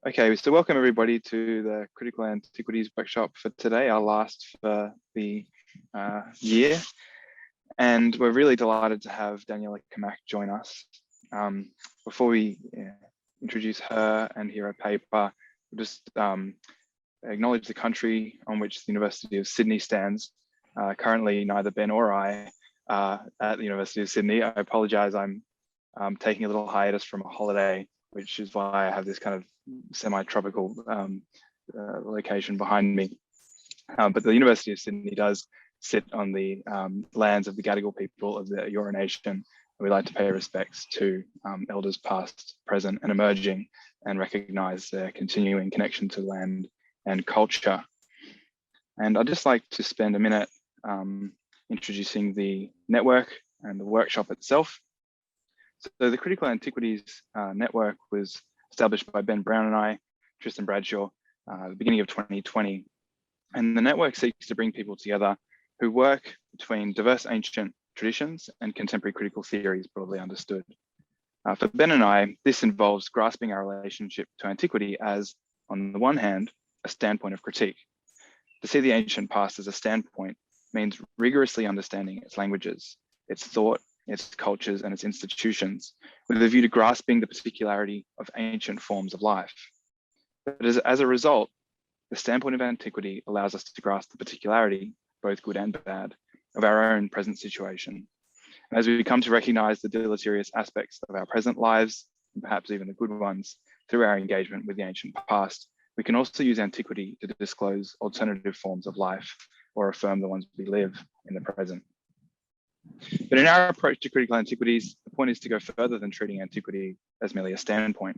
Okay, so welcome everybody to the Critical Antiquities Workshop for today, our last for the year. And we're really delighted to have Daniela Cammack join us. Before we introduce her and hear her paper, we'll just acknowledge the country on which the University of Sydney stands. Currently, neither Ben or I are at the University of Sydney. I apologize, I'm taking a little hiatus from a holiday, which is why I have this kind of semi-tropical location behind me. But the University of Sydney does sit on the lands of the Gadigal people of the Eora Nation. And we like to pay respects to elders past, present, and emerging, and recognise their continuing connection to land and culture. And I'd just like to spend a minute introducing the network and the workshop itself. So the Critical Antiquities Network was established by Ben Brown and I, Tristan Bradshaw, at the beginning of 2020. And the network seeks to bring people together who work between diverse ancient traditions and contemporary critical theories, broadly understood. For Ben and I, this involves grasping our relationship to antiquity as, on the one hand, a standpoint of critique. To see the ancient past as a standpoint means rigorously understanding its languages, its thought, its cultures, and its institutions, with a view to grasping the particularity of ancient forms of life. But as a result, the standpoint of antiquity allows us to grasp the particularity, both good and bad, of our own present situation. And as we come to recognize the deleterious aspects of our present lives, and perhaps even the good ones, through our engagement with the ancient past, we can also use antiquity to disclose alternative forms of life or affirm the ones we live in the present. But in our approach to critical antiquities, the point is to go further than treating antiquity as merely a standpoint,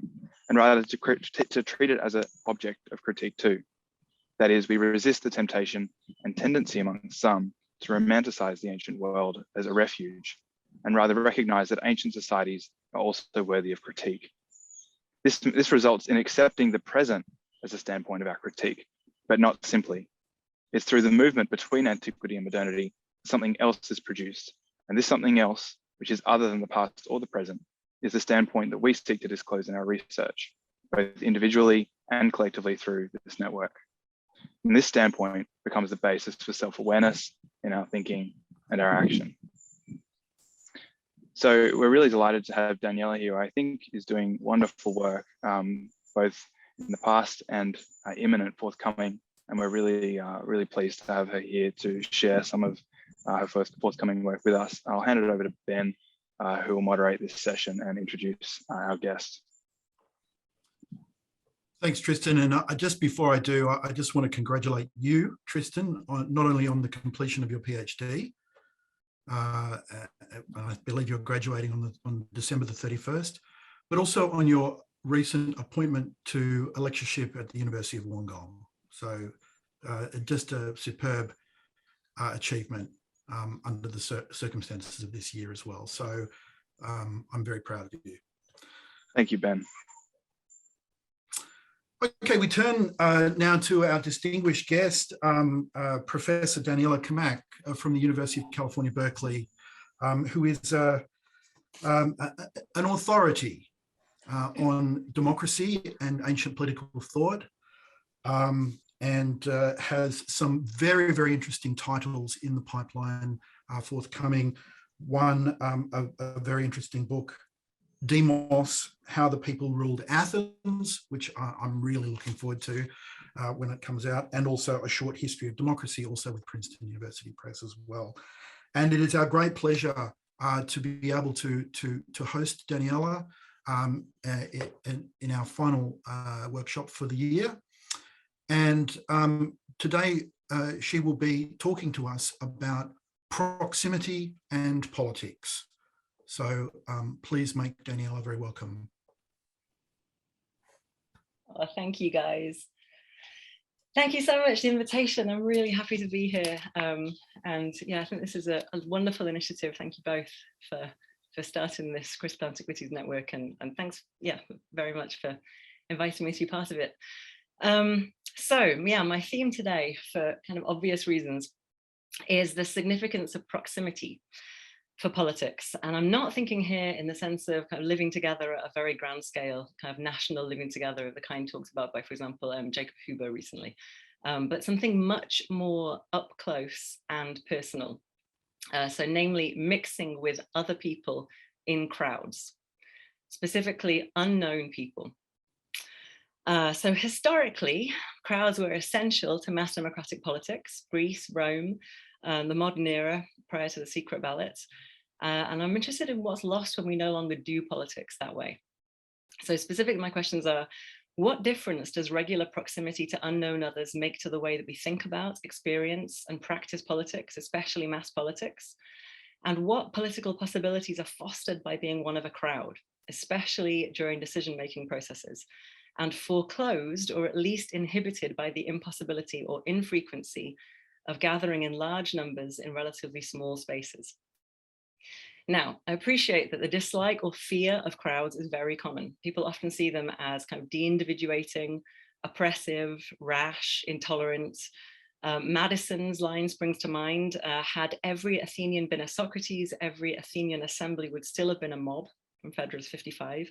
and rather to treat it as an object of critique too. That is, we resist the temptation and tendency among some to romanticize the ancient world as a refuge, and rather recognize that ancient societies are also worthy of critique. This results in accepting the present as a standpoint of our critique, but not simply. It's through the movement between antiquity and modernity something else is produced. And this something else, which is other than the past or the present, is the standpoint that we seek to disclose in our research, both individually and collectively through this network. And this standpoint becomes the basis for self-awareness in our thinking and our action. So we're really delighted to have Daniela here, who I think is doing wonderful work, both in the past and imminent forthcoming. And we're really pleased to have her here to share some of her forthcoming work with us. I'll hand it over to Ben, who will moderate this session and introduce our guest. Thanks, Tristan. And just before I do, I just want to congratulate you, Tristan, not only on the completion of your PhD. I believe you're graduating on December the 31st, but also on your recent appointment to a lectureship at the University of Wollongong. So just a superb achievement under the circumstances of this year as well. So I'm very proud of you. Thank you, Ben. Okay, we turn now to our distinguished guest, Professor Daniela Cammack from the University of California, Berkeley, who is an authority on democracy and ancient political thought, and has some very, very interesting titles in the pipeline forthcoming. One, a very interesting book, Demos, How the People Ruled Athens, which I'm really looking forward to when it comes out, and also A Short History of Democracy, also with Princeton University Press as well. And it is our great pleasure to be able to host Daniela in our final workshop for the year. And today she will be talking to us about proximity and politics. So please make Daniela very welcome. Oh, thank you, guys. Thank you so much for the invitation. I'm really happy to be here. And yeah, I think this is a wonderful initiative. Thank you both for starting this Critical Antiquities Network, and thanks, very much for inviting me to be part of it. So yeah, my theme today, for kind of obvious reasons, is the significance of proximity. for politics. And I'm not thinking here in the sense of kind of living together at a very grand scale, kind of national living together of the kind talked about by, for example, Jacob Huber recently, but something much more up close and personal. So namely mixing with other people in crowds, specifically unknown people. So historically, crowds were essential to mass democratic politics, Greece, Rome, the modern era prior to the secret ballots. And I'm interested in what's lost when we no longer do politics that way. So specifically, my questions are, what difference does regular proximity to unknown others make to the way that we think about, experience, and practice politics, especially mass politics? And what political possibilities are fostered by being one of a crowd, especially during decision-making processes, and foreclosed or at least inhibited by the impossibility or infrequency of gathering in large numbers in relatively small spaces? Now, I appreciate that the dislike or fear of crowds is very common. People often see them as kind of de-individuating, oppressive, rash, intolerant. Madison's line springs to mind, had every Athenian been a Socrates, every Athenian assembly would still have been a mob, from Phaedrus 55.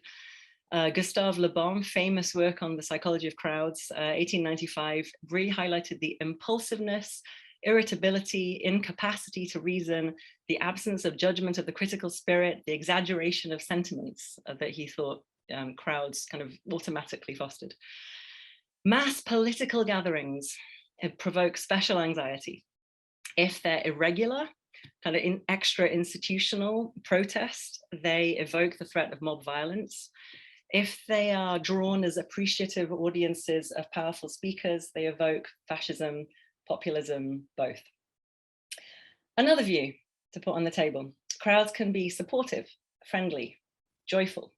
Gustave Le Bon's famous work on the psychology of crowds, 1895, really highlighted the impulsiveness, irritability, incapacity to reason, the absence of judgment of the critical spirit, the exaggeration of sentiments that he thought crowds kind of automatically fostered. Mass political gatherings provoke special anxiety. If they're irregular, kind of extra institutional protest, they evoke the threat of mob violence. If they are drawn as appreciative audiences of powerful speakers, they evoke fascism, populism, both. Another view to put on the table, crowds can be supportive, friendly, joyful.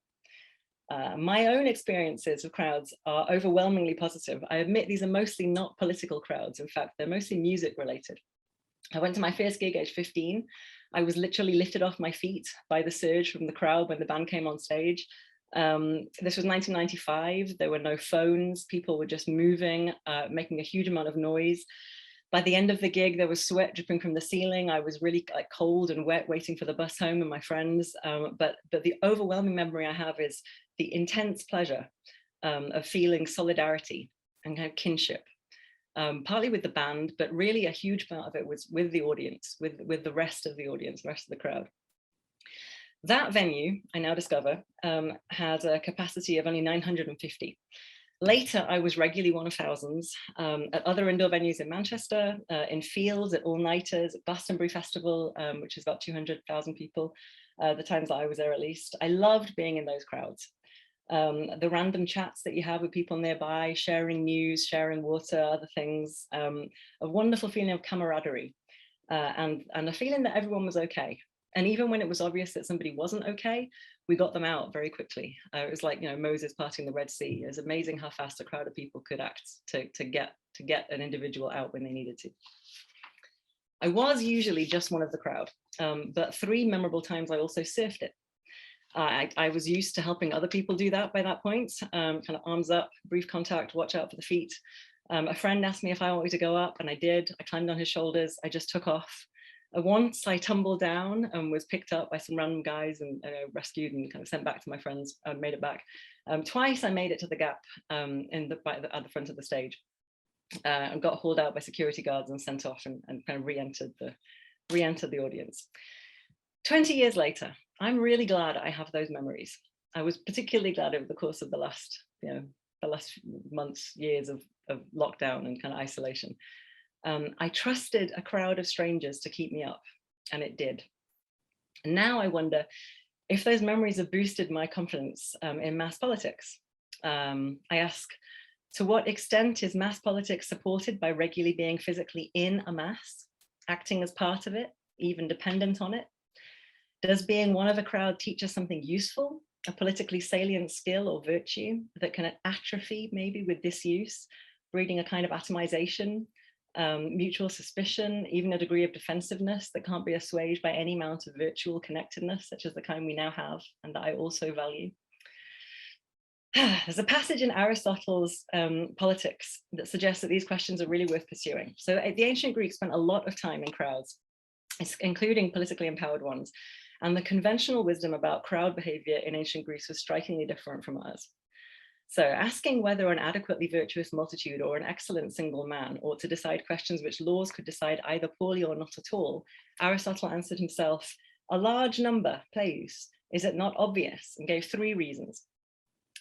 My own experiences of crowds are overwhelmingly positive. I admit these are mostly not political crowds. In fact, they're mostly music related. I went to my first gig age 15. I was literally lifted off my feet by the surge from the crowd when the band came on stage. This was 1995. There were no phones. People were just moving, making a huge amount of noise. By the end of the gig, there was sweat dripping from the ceiling. I was really cold and wet, waiting for the bus home and my friends. But the overwhelming memory I have is the intense pleasure of feeling solidarity and kind of kinship, partly with the band, but really a huge part of it was with the audience, with the rest of the audience, the rest of the crowd. That venue, I now discover, had a capacity of only 950. Later, I was regularly one of thousands at other indoor venues in Manchester, in fields, at all-nighters, at Glastonbury Festival, which is about 200,000 people, the times that I was there at least. I loved being in those crowds. The random chats that you have with people nearby, sharing news, sharing water, other things, a wonderful feeling of camaraderie, and a feeling that everyone was okay. And even when it was obvious that somebody wasn't okay, we got them out very quickly. It was like, Moses parting the Red Sea. It was amazing how fast a crowd of people could act to get an individual out when they needed to. I was usually just one of the crowd, but 3 memorable times I also surfed it. I was used to helping other people do that by that point, kind of arms up, brief contact, watch out for the feet. A friend asked me if I wanted to go up, and I did. I climbed on his shoulders. I just took off. Once I tumbled down and was picked up by some random guys and rescued and kind of sent back to my friends. I made it back. Twice I made it to the gap at the front of the stage, and got hauled out by security guards and sent off and kind of re-entered the audience. 20 years later, I'm really glad I have those memories. I was particularly glad over the course of the last months, years of lockdown and kind of isolation. I trusted a crowd of strangers to keep me up, and it did. And now I wonder if those memories have boosted my confidence in mass politics. I ask, to what extent is mass politics supported by regularly being physically in a mass, acting as part of it, even dependent on it? Does being one of a crowd teach us something useful, a politically salient skill or virtue that can atrophy maybe with disuse, breeding a kind of atomization, mutual suspicion, even a degree of defensiveness that can't be assuaged by any amount of virtual connectedness, such as the kind we now have, and that I also value? There's a passage in Aristotle's Politics that suggests that these questions are really worth pursuing. So the ancient Greeks spent a lot of time in crowds, including politically empowered ones, And the conventional wisdom about crowd behavior in ancient Greece was strikingly different from ours. So asking whether an adequately virtuous multitude or an excellent single man ought to decide questions which laws could decide either poorly or not at all, Aristotle answered himself, a large number, please, is it not obvious? And gave 3 reasons.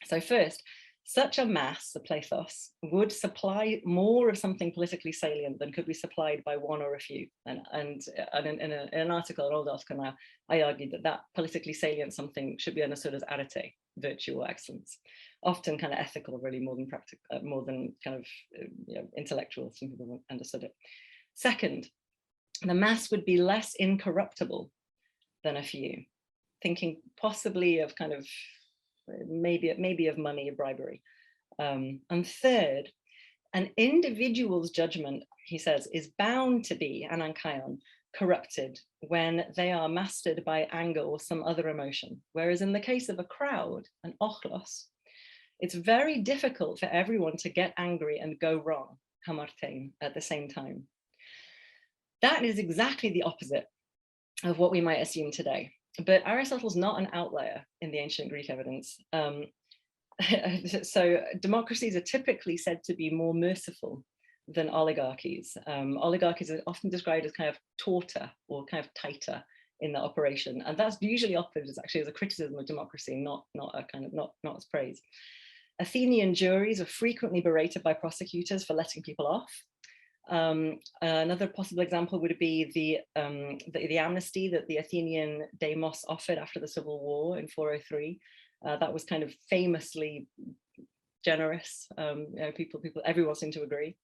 So first, such a mass, the plethos, would supply more of something politically salient than could be supplied by one or a few. And in an article, an old article now, I argued that politically salient something should be understood as arete, virtue or excellence, often kind of ethical, really more than practical, more than kind of intellectual. Some people understood it. Second, the mass would be less incorruptible than a few, thinking possibly of kind of maybe of money or bribery. And third, an individual's judgment, he says, is bound to be, anankaion, corrupted when they are mastered by anger or some other emotion. Whereas in the case of a crowd, an ochlos, it's very difficult for everyone to get angry and go wrong, hamartein, at the same time. That is exactly the opposite of what we might assume today. But Aristotle's not an outlier in the ancient Greek evidence. So democracies are typically said to be more merciful than oligarchies. Oligarchies are often described as kind of tauter or kind of tighter in their operation, and that's usually offered as actually as a criticism of democracy, not as praise. Athenian juries are frequently berated by prosecutors for letting people off. Another possible example would be the amnesty that the Athenian demos offered after the civil war in 403. That was kind of famously generous. Everyone seemed to agree.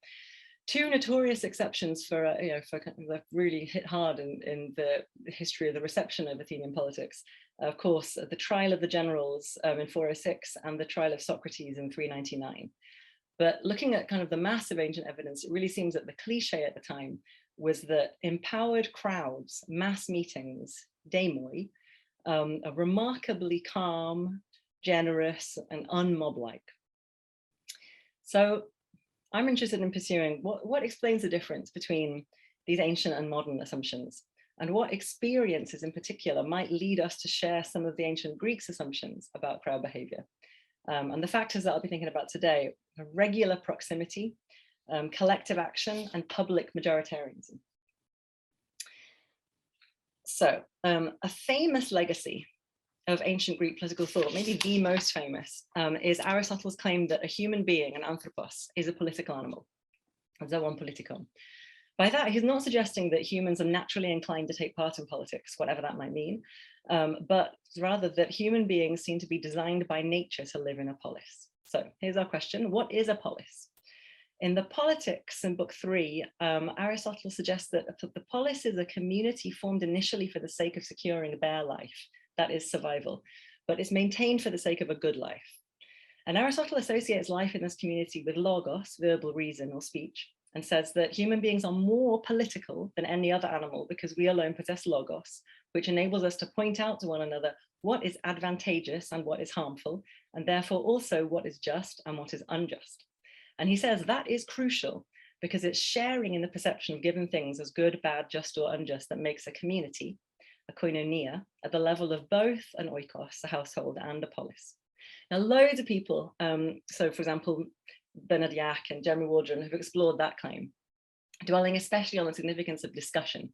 2 notorious exceptions for kind of really hit hard in the history of the reception of Athenian politics. Of course, the trial of the generals in 406 and the trial of Socrates in 399. But looking at kind of the mass of ancient evidence, it really seems that the cliche at the time was that empowered crowds, mass meetings, demoi, are remarkably calm, generous, and unmob-like. So I'm interested in pursuing what explains the difference between these ancient and modern assumptions, and what experiences in particular might lead us to share some of the ancient Greeks' assumptions about crowd behavior. And the factors that I'll be thinking about today are regular proximity, collective action, and public majoritarianism. So a famous legacy of ancient Greek political thought, maybe the most famous, is Aristotle's claim that a human being, an anthropos, is a political animal, zoon politikon. By that, he's not suggesting that humans are naturally inclined to take part in politics, whatever that might mean, but rather that human beings seem to be designed by nature to live in a polis. So here's our question: what is a polis? In the Politics in book 3, Aristotle suggests that the polis is a community formed initially for the sake of securing bare life, that is survival, but it's maintained for the sake of a good life. And Aristotle associates life in this community with logos, verbal reason or speech, and says that human beings are more political than any other animal because we alone possess logos, which enables us to point out to one another what is advantageous and what is harmful, and therefore also what is just and what is unjust. And he says that is crucial because it's sharing in the perception of given things as good, bad, just, or unjust that makes a community, a koinonia, at the level of both an oikos, a household, and a polis. Now, loads of people, so for example, Bernard Yack and Jeremy Waldron have explored that claim, dwelling especially on the significance of discussion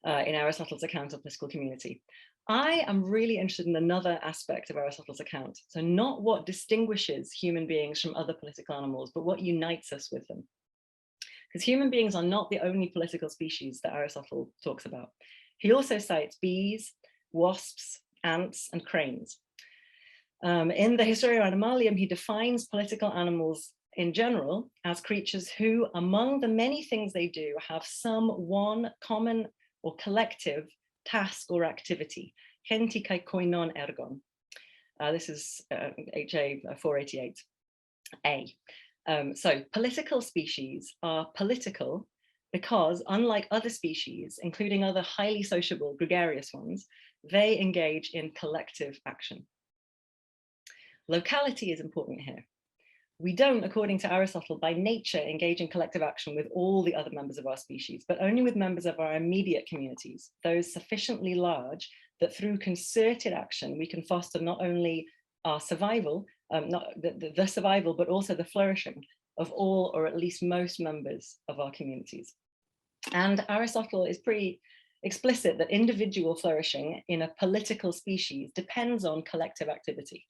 in Aristotle's account of political community. I am really interested in another aspect of Aristotle's account. So not what distinguishes human beings from other political animals, but what unites us with them. Because human beings are not the only political species that Aristotle talks about. He also cites bees, wasps, ants, and cranes. In the Historia Animalium, he defines political animals in general as creatures who, among the many things they do, have some one common or collective task or activity. Henti kai koinon ergon. This is HA 488A. So political species are political because, unlike other species, including other highly sociable, gregarious ones, they engage in collective action. Locality is important here. We don't, according to Aristotle, by nature engage in collective action with all the other members of our species, but only with members of our immediate communities, those sufficiently large that through concerted action, we can foster not only our survival, not the survival, but also the flourishing of all or at least most members of our communities. And Aristotle is pretty explicit that individual flourishing in a political species depends on collective activity.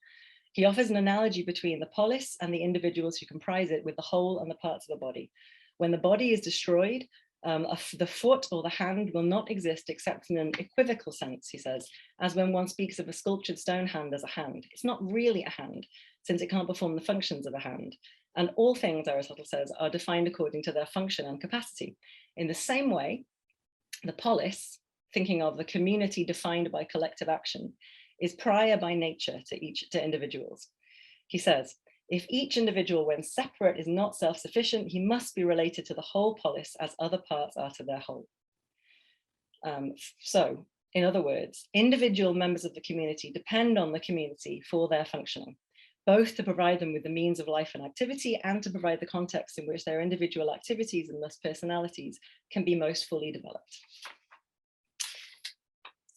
He offers an analogy between the polis and the individuals who comprise it with the whole and the parts of the body. When the body is destroyed, the foot or the hand will not exist except in an equivocal sense, he says, as when one speaks of a sculptured stone hand as a hand. It's not really a hand, since it can't perform the functions of a hand. And all things, Aristotle says, are defined according to their function and capacity. In the same way, the polis, thinking of the community defined by collective action, is prior by nature to individuals. He says, if each individual when separate is not self-sufficient, he must be related to the whole polis as other parts are to their whole. So, in other words, individual members of the community depend on the community for their functioning, both to provide them with the means of life and activity and to provide the context in which their individual activities and thus personalities can be most fully developed.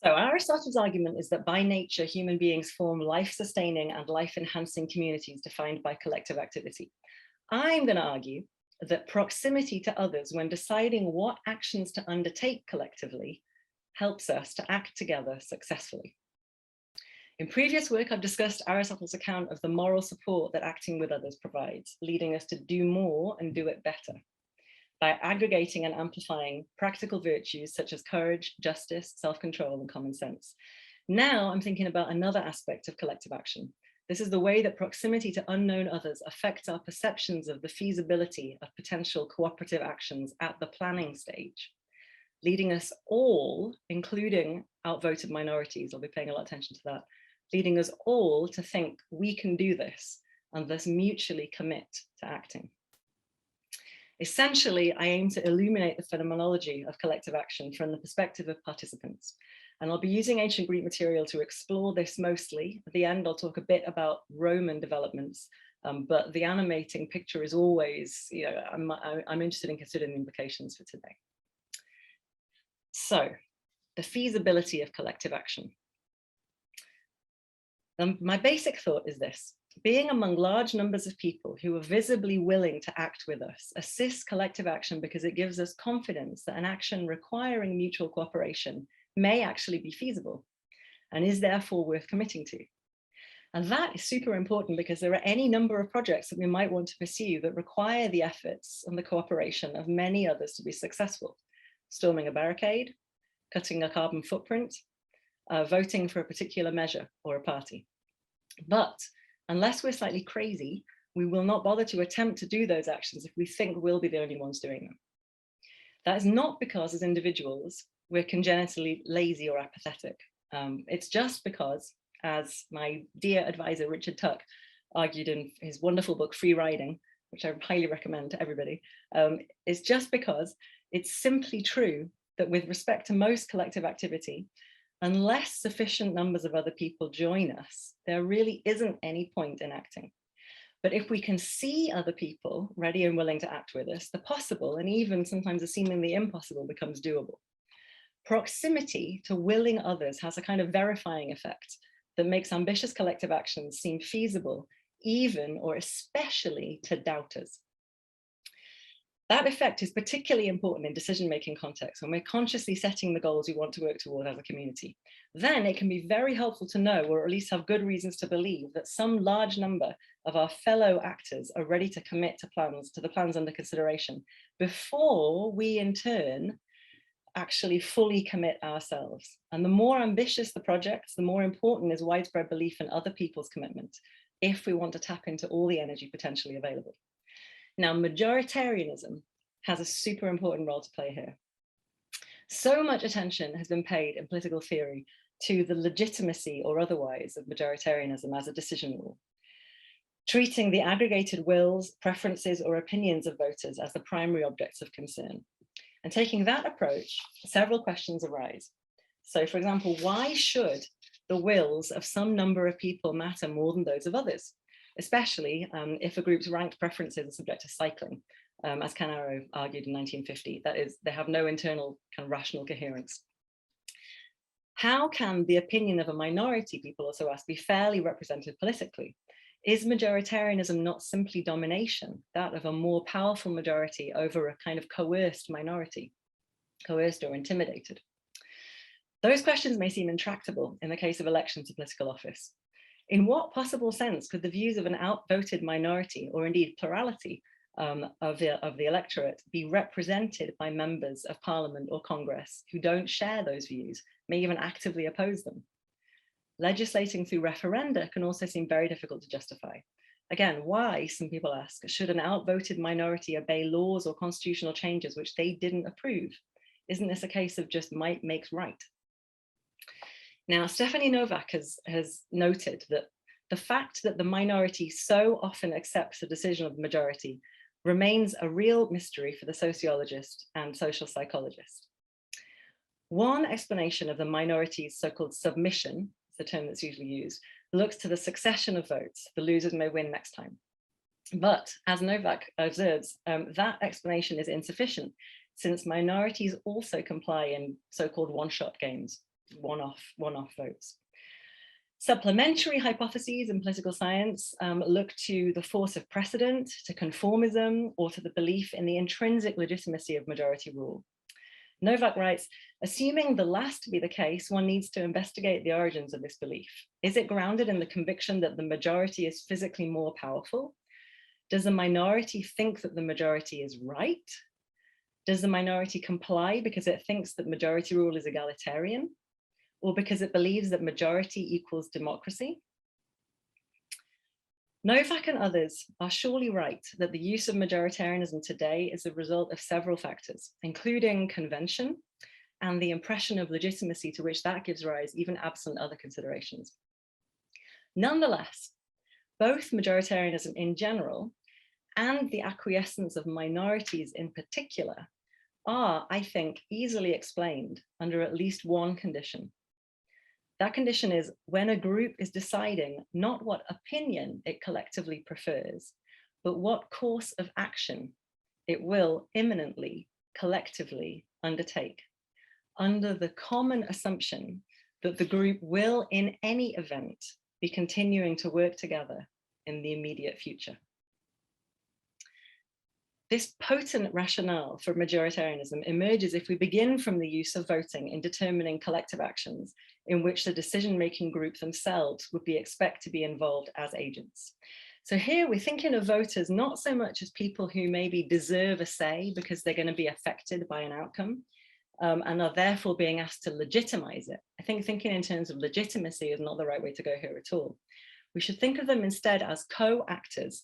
So Aristotle's argument is that by nature, human beings form life-sustaining and life-enhancing communities defined by collective activity. I'm going to argue that proximity to others when deciding what actions to undertake collectively helps us to act together successfully. In previous work, I've discussed Aristotle's account of the moral support that acting with others provides, leading us to do more and do it better, by aggregating and amplifying practical virtues such as courage, justice, self-control, and common sense. Now I'm thinking about another aspect of collective action. This is the way that proximity to unknown others affects our perceptions of the feasibility of potential cooperative actions at the planning stage, leading us all, including outvoted minorities, I'll be paying a lot of attention to that, leading us all to think we can do this and thus mutually commit to acting. Essentially, I aim to illuminate the phenomenology of collective action from the perspective of participants. And I'll be using ancient Greek material to explore this mostly. At the end, I'll talk a bit about Roman developments, but the animating picture is always, I'm interested in considering the implications for today. So, the feasibility of collective action. My basic thought is this. Being among large numbers of people who are visibly willing to act with us assists collective action because it gives us confidence that an action requiring mutual cooperation may actually be feasible and is therefore worth committing to. And that is super important because there are any number of projects that we might want to pursue that require the efforts and the cooperation of many others to be successful. Storming a barricade, cutting a carbon footprint, voting for a particular measure or a party. But unless we're slightly crazy, we will not bother to attempt to do those actions if we think we'll be the only ones doing them. That is not because as individuals, we're congenitally lazy or apathetic. It's just because, as my dear advisor, Richard Tuck, argued in his wonderful book, Free Riding, which I highly recommend to everybody, it's just because it's simply true that with respect to most collective activity, unless sufficient numbers of other people join us, there really isn't any point in acting. But if we can see other people ready and willing to act with us, the possible and even sometimes the seemingly impossible becomes doable. Proximity to willing others has a kind of verifying effect that makes ambitious collective actions seem feasible, even or especially to doubters. That effect is particularly important in decision-making contexts when we're consciously setting the goals we want to work toward as a community. Then it can be very helpful to know, or at least have good reasons to believe, that some large number of our fellow actors are ready to commit to the plans under consideration before we in turn actually fully commit ourselves. And the more ambitious the projects, the more important is widespread belief in other people's commitment if we want to tap into all the energy potentially available. Now, majoritarianism has a super important role to play here. So much attention has been paid in political theory to the legitimacy or otherwise of majoritarianism as a decision rule, treating the aggregated wills, preferences, or opinions of voters as the primary objects of concern. And taking that approach, several questions arise. So, for example, why should the wills of some number of people matter more than those of others? Especially if a group's ranked preferences are subject to cycling, as Canaro argued in 1950. That is, they have no internal kind of rational coherence. How can the opinion of a minority, people also ask, be fairly represented politically? Is majoritarianism not simply domination, that of a more powerful majority over a kind of coerced minority, coerced or intimidated? Those questions may seem intractable in the case of election to political office. In what possible sense could the views of an outvoted minority, or indeed plurality of the electorate, be represented by members of Parliament or Congress who don't share those views, may even actively oppose them? Legislating through referenda can also seem very difficult to justify. Again, why, some people ask, should an outvoted minority obey laws or constitutional changes which they didn't approve? Isn't this a case of just might makes right? Now, Stephanie Novak has noted that the fact that the minority so often accepts the decision of the majority remains a real mystery for the sociologist and social psychologist. One explanation of the minority's so-called submission, the term that's usually used, looks to the succession of votes. The losers may win next time. But as Novak observes, that explanation is insufficient, since minorities also comply in so-called one-shot games, one-off votes. Supplementary hypotheses in political science look to the force of precedent, to conformism, or to the belief in the intrinsic legitimacy of majority rule. Novak writes, assuming the last to be the case, one needs to investigate the origins of this belief. Is it grounded in the conviction that the majority is physically more powerful? Does the minority think that the majority is right? Does the minority comply because it thinks that majority rule is egalitarian, or because it believes that majority equals democracy? Novak and others are surely right that the use of majoritarianism today is a result of several factors, including convention and the impression of legitimacy to which that gives rise, even absent other considerations. Nonetheless, both majoritarianism in general and the acquiescence of minorities in particular are, I think, easily explained under at least one condition. That condition is when a group is deciding not what opinion it collectively prefers, but what course of action it will imminently, collectively undertake, under the common assumption that the group will in any event be continuing to work together in the immediate future. This potent rationale for majoritarianism emerges if we begin from the use of voting in determining collective actions in which the decision-making group themselves would be expected to be involved as agents. So here we're thinking of voters not so much as people who maybe deserve a say because they're going to be affected by an outcome and are therefore being asked to legitimize it. I think thinking in terms of legitimacy is not the right way to go here at all. We should think of them instead as co-actors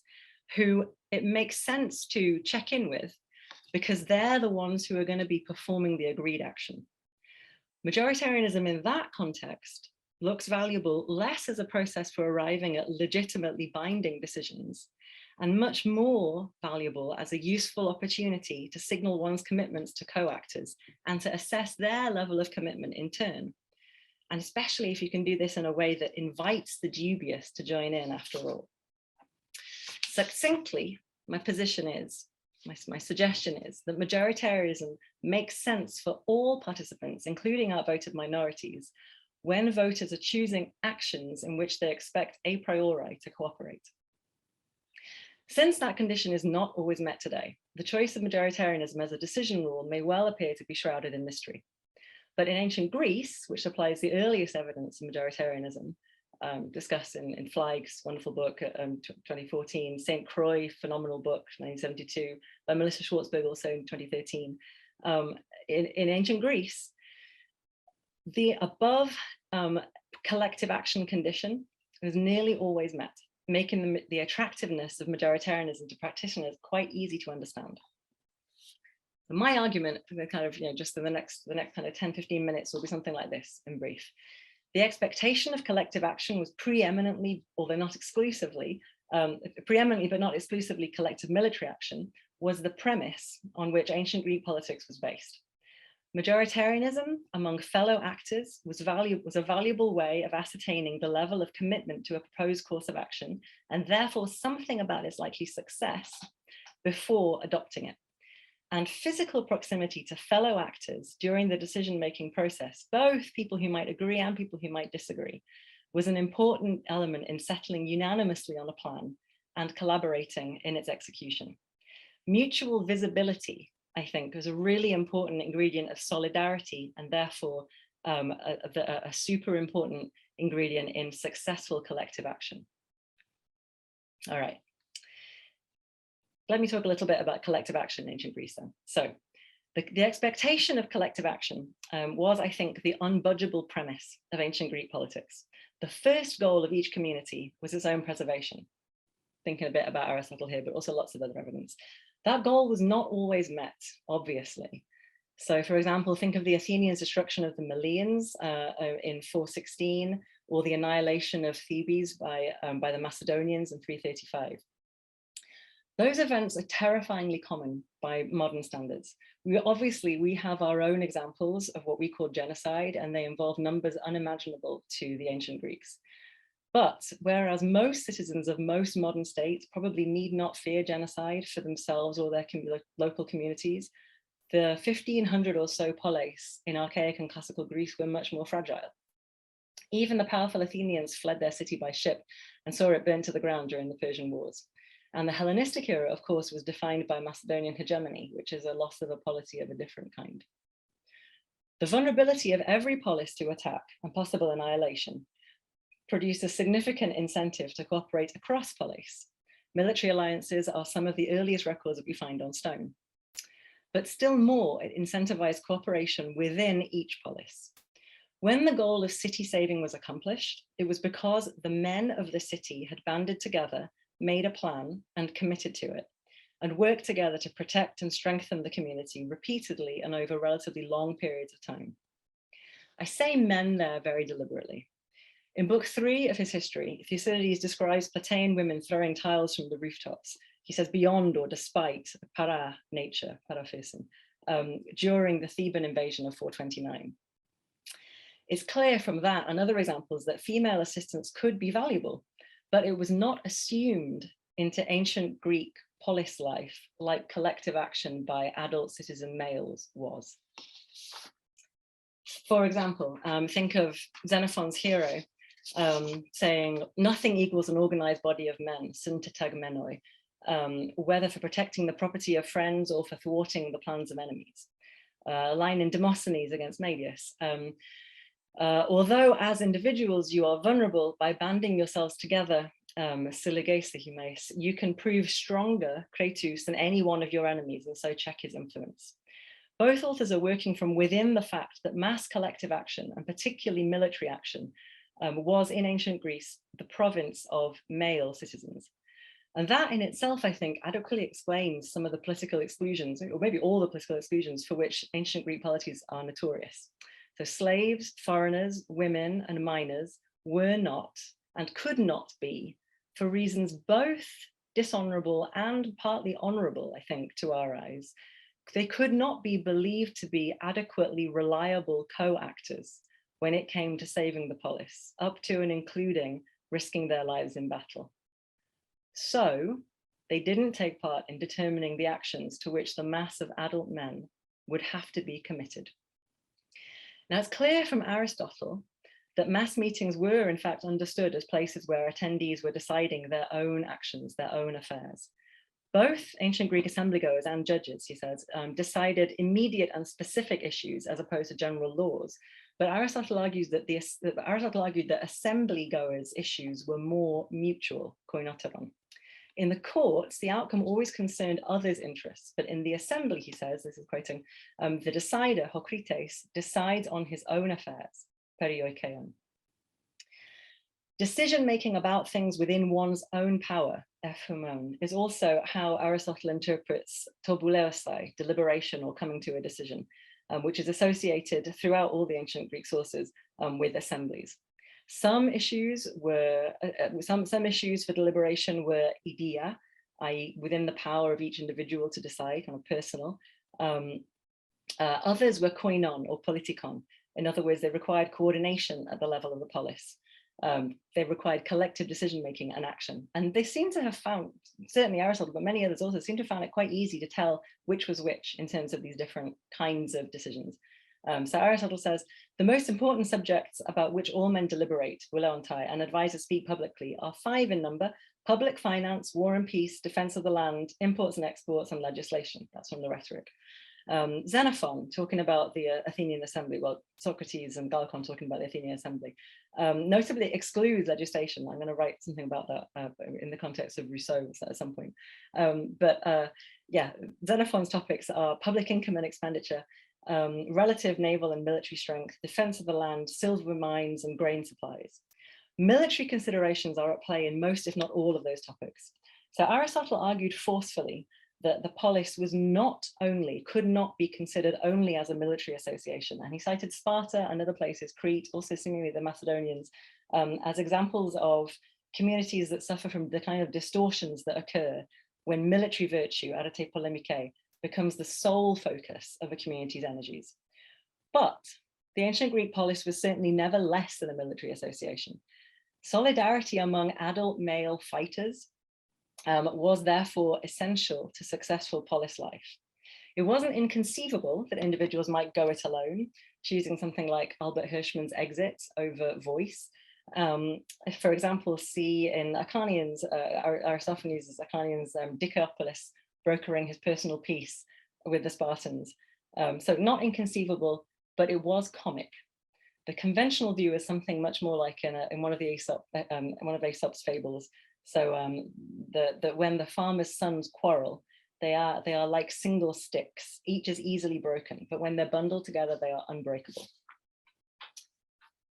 who it makes sense to check in with because they're the ones who are going to be performing the agreed action. Majoritarianism in that context looks valuable less as a process for arriving at legitimately binding decisions and much more valuable as a useful opportunity to signal one's commitments to co-actors and to assess their level of commitment in turn. And especially if you can do this in a way that invites the dubious to join in after all. Succinctly, my position is, my suggestion is that majoritarianism makes sense for all participants, including outvoted minorities, when voters are choosing actions in which they expect a priori to cooperate. Since that condition is not always met today, the choice of majoritarianism as a decision rule may well appear to be shrouded in mystery. But in ancient Greece, which supplies the earliest evidence of majoritarianism, discussed in Fleig's wonderful book, 2014, St. Croix, phenomenal book, 1972, by Melissa Schwartzberg, also in 2013. In ancient Greece, the above collective action condition was nearly always met, making the attractiveness of majoritarianism to practitioners quite easy to understand. My argument, kind of, just in the next kind of 10-15 minutes, will be something like this in brief. The expectation of collective action was preeminently, although not exclusively, preeminently but not exclusively collective military action, was the premise on which ancient Greek politics was based. Majoritarianism among fellow actors was a valuable way of ascertaining the level of commitment to a proposed course of action, and therefore something about its likely success before adopting it. and physical proximity to fellow actors during the decision-making process, both people who might agree and people who might disagree, was an important element in settling unanimously on a plan and collaborating in its execution. Mutual visibility, I think, was a really important ingredient of solidarity, and therefore a super important ingredient in successful collective action. All right. Let me talk a little bit about collective action in ancient Greece then. So the expectation of collective action was, I think, the unbudgeable premise of ancient Greek politics. The first goal of each community was its own preservation. Thinking a bit about Aristotle here, but also lots of other evidence. That goal was not always met, obviously. So for example, think of the Athenians' destruction of the Melians in 416, or the annihilation of Thebes by the Macedonians in 335. Those events are terrifyingly common by modern standards. We have our own examples of what we call genocide, and they involve numbers unimaginable to the ancient Greeks. But whereas most citizens of most modern states probably need not fear genocide for themselves or their local communities, the 1500 or so polis in archaic and classical Greece were much more fragile. Even the powerful Athenians fled their city by ship and saw it burnt to the ground during the Persian Wars. And the Hellenistic era, of course, was defined by Macedonian hegemony, which is a loss of a polity of a different kind. The vulnerability of every polis to attack and possible annihilation produced a significant incentive to cooperate across polis. Military alliances are some of the earliest records that we find on stone. But still more, it incentivized cooperation within each polis. When the goal of city saving was accomplished, it was because the men of the city had banded together, made a plan, and committed to it, and worked together to protect and strengthen the community repeatedly and over relatively long periods of time. I say men there very deliberately. In book 3 of his history, Thucydides describes Plataean women throwing tiles from the rooftops. He says beyond or despite para nature, paraphysin, during the Theban invasion of 429. It's clear from that and other examples that female assistance could be valuable, but it was not assumed into ancient Greek polis life like collective action by adult citizen males was. For example, think of Xenophon's hero saying, nothing equals an organized body of men, syntetagmenoi, whether for protecting the property of friends or for thwarting the plans of enemies. A line in Demosthenes against Medius. Although as individuals you are vulnerable, by banding yourselves together, you can prove stronger, Kratos, than any one of your enemies, and so check his influence. Both authors are working from within the fact that mass collective action, and particularly military action, was in ancient Greece the province of male citizens. And that in itself, I think, adequately explains some of the political exclusions, or maybe all the political exclusions for which ancient Greek polities are notorious. So slaves, foreigners, women, and minors were not and could not be, for reasons both dishonorable and partly honorable, I think, to our eyes. They could not be believed to be adequately reliable co-actors when it came to saving the polis, up to and including risking their lives in battle. So they didn't take part in determining the actions to which the mass of adult men would have to be committed. Now it's clear from Aristotle that mass meetings were in fact understood as places where attendees were deciding their own actions, their own affairs. Both ancient Greek assembly-goers and judges, he says, decided immediate and specific issues as opposed to general laws. But Aristotle argued that assembly-goers' issues were more mutual, koinoteron. In the courts, the outcome always concerned others' interests, but in the assembly, he says, this is quoting, the decider, Hokrites, decides on his own affairs, perioikeon. Decision-making about things within one's own power, ephemon, is also how Aristotle interprets tobuleosai, deliberation or coming to a decision, which is associated throughout all the ancient Greek sources with assemblies. Some issues were, some issues for deliberation were idea, i.e. within the power of each individual to decide, kind of personal. Others were koinon or politikon. In other words, they required coordination at the level of the polis. They required collective decision-making and action. And they seem to have found, certainly Aristotle, but many others also seem to have found it quite easy to tell which was which in terms of these different kinds of decisions. So Aristotle says, the most important subjects about which all men deliberate, and advisors speak publicly are 5 in number: public finance, war and peace, defense of the land, imports and exports, and legislation. That's from the Rhetoric. Xenophon talking about the Athenian assembly, well, Socrates and Glaucon talking about the Athenian assembly, notably excludes legislation. I'm going to write something about that in the context of Rousseau at some point. Yeah, Xenophon's topics are public income and expenditure, relative naval and military strength, defense of the land, silver mines, and grain supplies. Military considerations are at play in most, if not all, of those topics. So Aristotle argued forcefully that the polis was could not be considered only as a military association. And he cited Sparta and other places, Crete, also seemingly the Macedonians, as examples of communities that suffer from the kind of distortions that occur when military virtue, arete polemicae, becomes the sole focus of a community's energies. But the ancient Greek polis was certainly never less than a military association. Solidarity among adult male fighters was therefore essential to successful polis life. It wasn't inconceivable that individuals might go it alone, choosing something like Albert Hirschman's exit over voice. For example, see in Acharnians, Aristophanes' Acharnians, Dicaeopolis brokering his personal peace with the Spartans. So not inconceivable, but it was comic. The conventional view is something much more like in one of Aesop's fables. So that when the farmer's sons quarrel, they are like single sticks, each is easily broken, but when they're bundled together, they are unbreakable.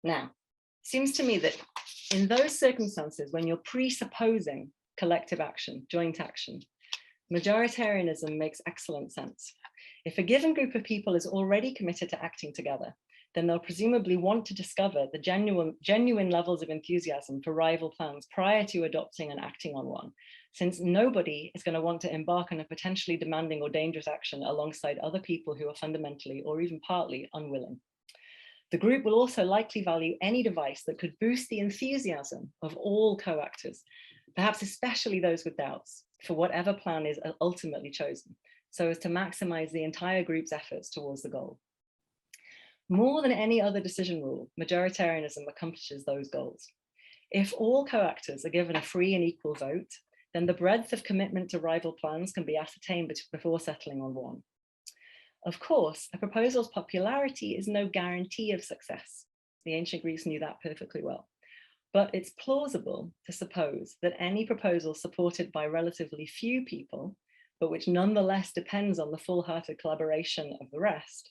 Now, seems to me that in those circumstances, when you're presupposing collective action, joint action, majoritarianism makes excellent sense. If a given group of people is already committed to acting together, then they'll presumably want to discover the genuine levels of enthusiasm for rival plans prior to adopting and acting on one, since nobody is going to want to embark on a potentially demanding or dangerous action alongside other people who are fundamentally or even partly unwilling. The group will also likely value any device that could boost the enthusiasm of all co-actors, perhaps especially those with doubts, for whatever plan is ultimately chosen, so as to maximize the entire group's efforts towards the goal. More than any other decision rule, majoritarianism accomplishes those goals. If all co-actors are given a free and equal vote, then the breadth of commitment to rival plans can be ascertained before settling on one. Of course, a proposal's popularity is no guarantee of success. The ancient Greeks knew that perfectly well. But it's plausible to suppose that any proposal supported by relatively few people, but which nonetheless depends on the full-hearted collaboration of the rest,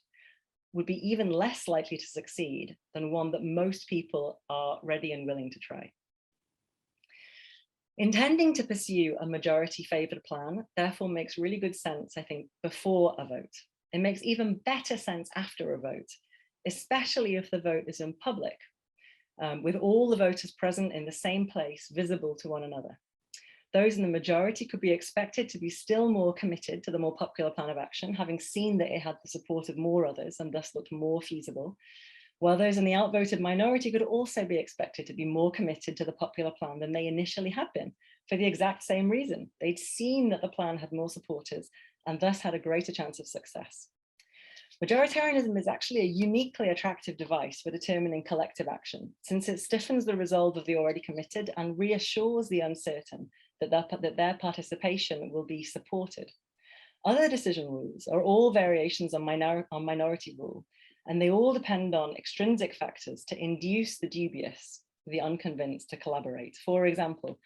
would be even less likely to succeed than one that most people are ready and willing to try. Intending to pursue a majority-favored plan therefore makes really good sense, I think, before a vote. It makes even better sense after a vote, especially if the vote is in public, with all the voters present in the same place, visible to one another. Those in the majority could be expected to be still more committed to the more popular plan of action, having seen that it had the support of more others and thus looked more feasible, while those in the outvoted minority could also be expected to be more committed to the popular plan than they initially had been, for the exact same reason. They'd seen that the plan had more supporters and thus had a greater chance of success. Majoritarianism is actually a uniquely attractive device for determining collective action, since it stiffens the resolve of the already committed and reassures the uncertain that their participation will be supported. Other decision rules are all variations on minority rule, and they all depend on extrinsic factors to induce the dubious, the unconvinced, to collaborate. For example,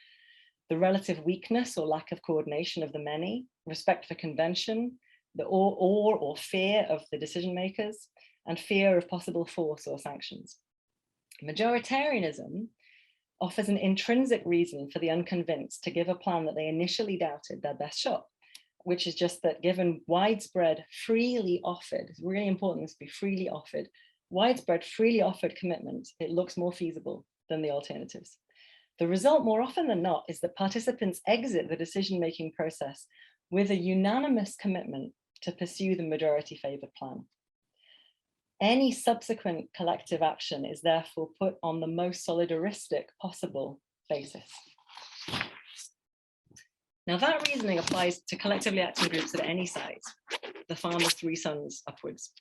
the relative weakness or lack of coordination of the many, respect for convention, the awe or fear of the decision makers, and fear of possible force or sanctions. Majoritarianism offers an intrinsic reason for the unconvinced to give a plan that they initially doubted their best shot, which is just that given widespread, freely offered, it's really important to be freely offered, widespread, freely offered commitment, it looks more feasible than the alternatives. The result more often than not is that participants exit the decision-making process with a unanimous commitment to pursue the majority favored plan. Any subsequent collective action is therefore put on the most solidaristic possible basis. Now that reasoning applies to collectively acting groups at any size, the farmer's three sons upwards.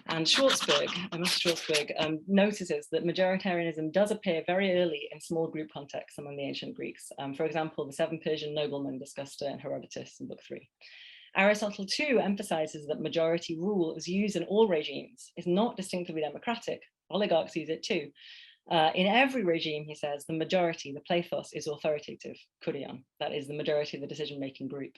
And Schwartzberg, Mr. Schwartzberg, notices that majoritarianism does appear very early in small group contexts among the ancient Greeks. For example, the 7 Persian noblemen discussed in Herodotus in Book 3. Aristotle too emphasizes that majority rule is used in all regimes. It's not distinctively democratic. Oligarchs use it too. In every regime, he says, the majority, the plethos, is authoritative, kurion, that is the majority of the decision-making group.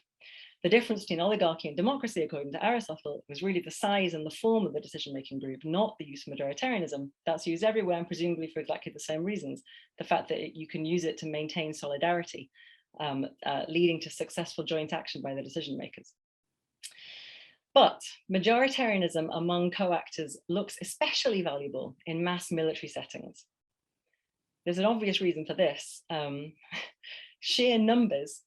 The difference between oligarchy and democracy, according to Aristotle, was really the size and the form of the decision-making group, not the use of majoritarianism. That's used everywhere and presumably for exactly the same reasons. The fact that you can use it to maintain solidarity, leading to successful joint action by the decision makers. But majoritarianism among co-actors looks especially valuable in mass military settings. There's an obvious reason for this. Sheer numbers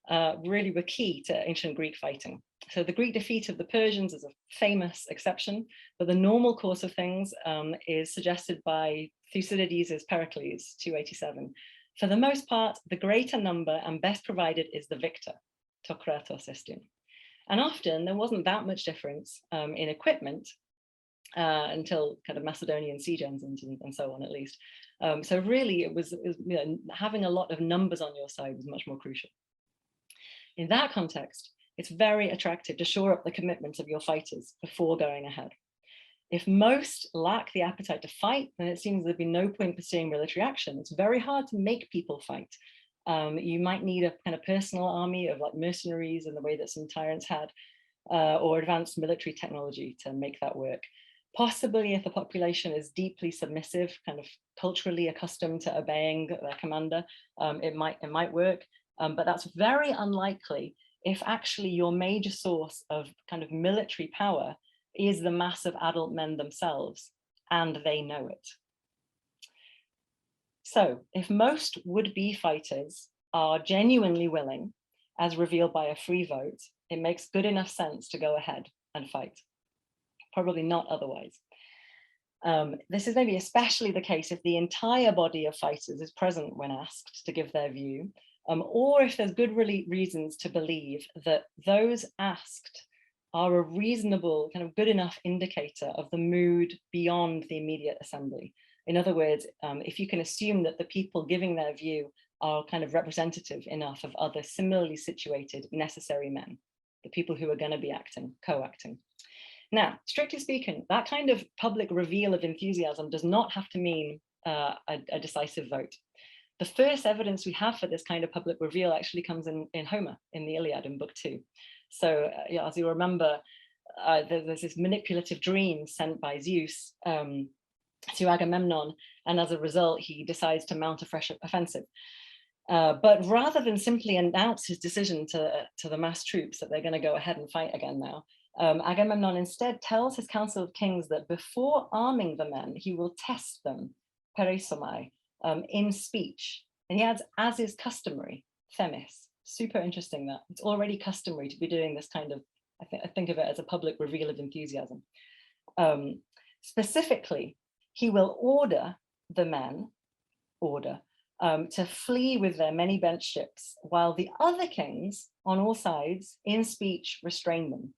really were key to ancient Greek fighting. So the Greek defeat of the Persians is a famous exception, but the normal course of things is suggested by Thucydides' Pericles, 287. For the most part, the greater number and best provided is the victor, to kratos estin. And often there wasn't that much difference in equipment until kind of Macedonian siege engines and so on, at least. So really, it was having a lot of numbers on your side was much more crucial. In that context, it's very attractive to shore up the commitment of your fighters before going ahead. If most lack the appetite to fight, then it seems there'd be no point pursuing military action. It's very hard to make people fight. You might need a kind of personal army of like mercenaries in the way that some tyrants had, or advanced military technology to make that work. Possibly if the population is deeply submissive, kind of culturally accustomed to obeying their commander, it might work, but that's very unlikely if actually your major source of kind of military power is the mass of adult men themselves, and they know it. So if most would-be fighters are genuinely willing, as revealed by a free vote, it makes good enough sense to go ahead and fight. Probably not otherwise. This is maybe especially the case if the entire body of fighters is present when asked to give their view, or if there's good reasons to believe that those asked are a reasonable, kind of good enough indicator of the mood beyond the immediate assembly. In other words, if you can assume that the people giving their view are kind of representative enough of other similarly situated necessary men, the people who are going to be acting, co-acting. Now, strictly speaking, that kind of public reveal of enthusiasm does not have to mean a decisive vote. The first evidence we have for this kind of public reveal actually comes in Homer, in the Iliad in Book 2. So yeah, as you remember, there's this manipulative dream sent by Zeus to Agamemnon, and as a result, he decides to mount a fresh offensive. But rather than simply announce his decision to the mass troops that they're going to go ahead and fight again now, Agamemnon instead tells his council of kings that before arming the men, he will test them, perisomai, in speech. And he adds, as is customary, themis. Super interesting that it's already customary to be doing this kind of, I think of it as a public reveal of enthusiasm. Specifically, he will order the men, to flee with their many bench ships, while the other kings on all sides, in speech, restrain them.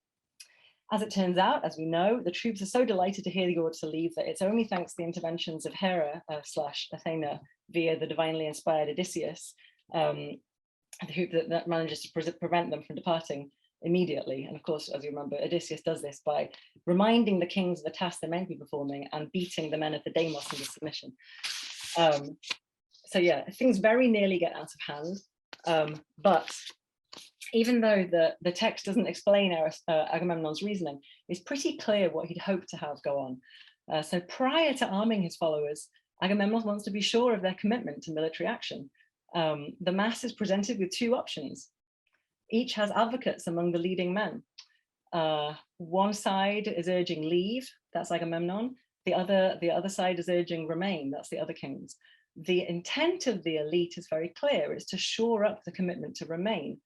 As it turns out, as we know, the troops are so delighted to hear the order to leave that it's only thanks to the interventions of Hera / Athena via the divinely inspired Odysseus that manages to prevent them from departing immediately. And of course, as you remember, Odysseus does this by reminding the kings of the task they're meant to be performing and beating the men of the Deimos into submission. So yeah, things very nearly get out of hand, but even though the text doesn't explain Agamemnon's reasoning, it's pretty clear what he'd hoped to have go on. So prior to arming his followers, Agamemnon wants to be sure of their commitment to military action. The mass is presented with two options. Each has advocates among the leading men. One side is urging leave, that's Agamemnon. The other side is urging remain, that's the other kings. The intent of the elite is very clear, it's to shore up the commitment to remain.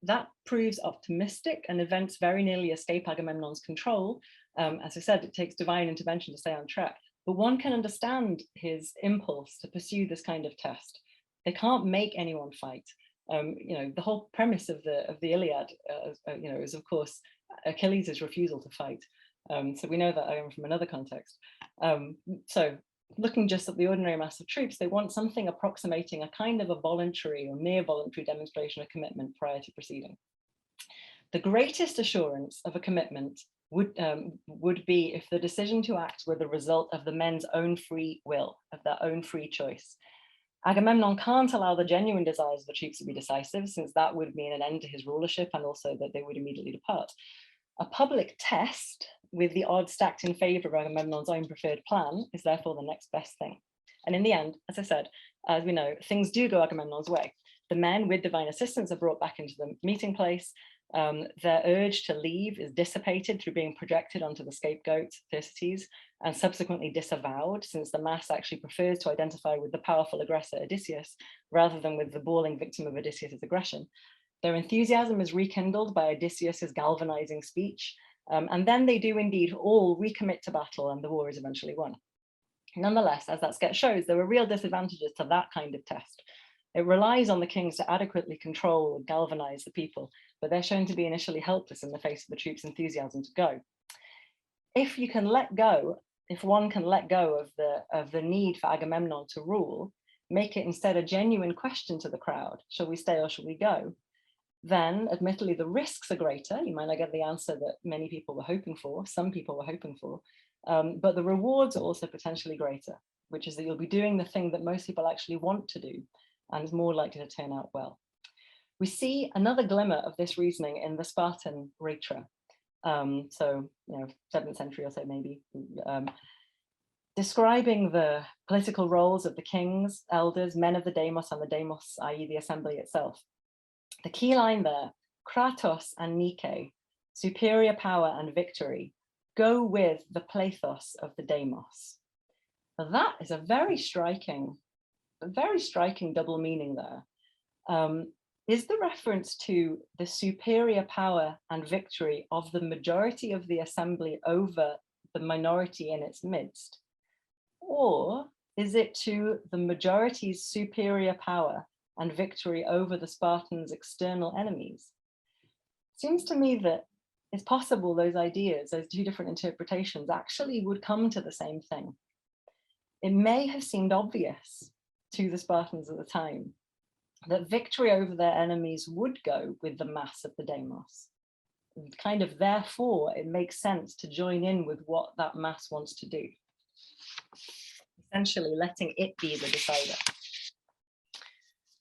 That proves optimistic and events very nearly escape Agamemnon's control, As I said, it takes divine intervention to stay on track, but one can understand his impulse to pursue this kind of test. They can't make anyone fight. The whole premise of the Iliad, is of course Achilles' refusal to fight. So we know that from another context. So looking just at the ordinary mass of troops, they want something approximating a kind of a voluntary or near voluntary demonstration of commitment prior to proceeding. The greatest assurance of a commitment would be if the decision to act were the result of the men's own free will, of their own free choice. Agamemnon can't allow the genuine desires of the troops to be decisive, since that would mean an end to his rulership and also that they would immediately depart. A public test with the odds stacked in favor of Agamemnon's own preferred plan is therefore the next best thing. And in the end, as I said, as we know, things do go Agamemnon's way. The men with divine assistance are brought back into the meeting place. Their urge to leave is dissipated through being projected onto the scapegoat, Thucydides, and subsequently disavowed, since the mass actually prefers to identify with the powerful aggressor Odysseus rather than with the bawling victim of Odysseus' aggression. Their enthusiasm is rekindled by Odysseus' galvanizing speech, and then they do indeed all recommit to battle, and the war is eventually won. Nonetheless, as that sketch shows, there are real disadvantages to that kind of test. It relies on the kings to adequately control and galvanize the people, but they're shown to be initially helpless in the face of the troops' enthusiasm to go. If one can let go of the need for Agamemnon to rule, make it instead a genuine question to the crowd, shall we stay or shall we go? Then admittedly the risks are greater. You might not get the answer that many people were hoping for, some people were hoping for, but the rewards are also potentially greater, which is that you'll be doing the thing that most people actually want to do and is more likely to turn out well. We see another glimmer of this reasoning in the Spartan Rhetor. 7th century or so maybe, describing the political roles of the kings, elders, men of the demos, and the demos, i.e. the assembly itself. The key line there, Kratos and Nike, superior power and victory, go with the plethos of the demos. Now that is a very striking double meaning there. Is the reference to the superior power and victory of the majority of the assembly over the minority in its midst? Or is it to the majority's superior power and victory over the Spartans' external enemies? Seems to me that it's possible those ideas, those two different interpretations, actually would come to the same thing. It may have seemed obvious to the Spartans at the time that victory over their enemies would go with the mass of the demos. Kind of therefore, it makes sense to join in with what that mass wants to do. Essentially letting it be the decider.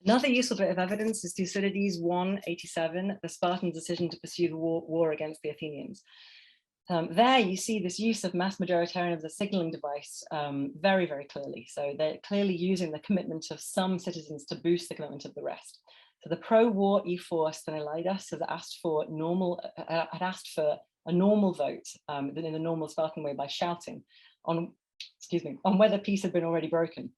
Another useful bit of evidence is Thucydides 187, the Spartan decision to pursue the war against the Athenians. There you see this use of mass majoritarianism as a signaling device very, very clearly. So they're clearly using the commitment of some citizens to boost the commitment of the rest. So the pro-war E4 Sthenelaidas had asked for a normal vote in the normal Spartan way by shouting on whether peace had been already broken.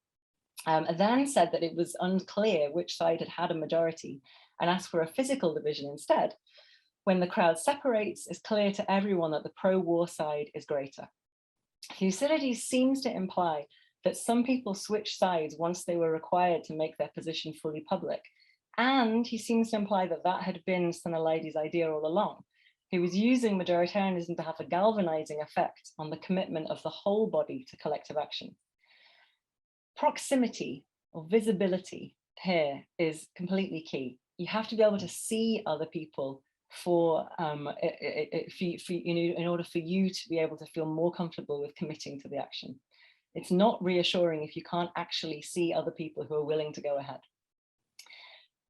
And then said that it was unclear which side had had a majority and asked for a physical division instead. When the crowd separates, it's clear to everyone that the pro-war side is greater. Thucydides seems to imply that some people switched sides once they were required to make their position fully public. And he seems to imply that that had been Sthenelaides' idea all along. He was using majoritarianism to have a galvanizing effect on the commitment of the whole body to collective action. Proximity or visibility here is completely key. You have to be able to see other people in order for you to be able to feel more comfortable with committing to the action. It's not reassuring if you can't actually see other people who are willing to go ahead.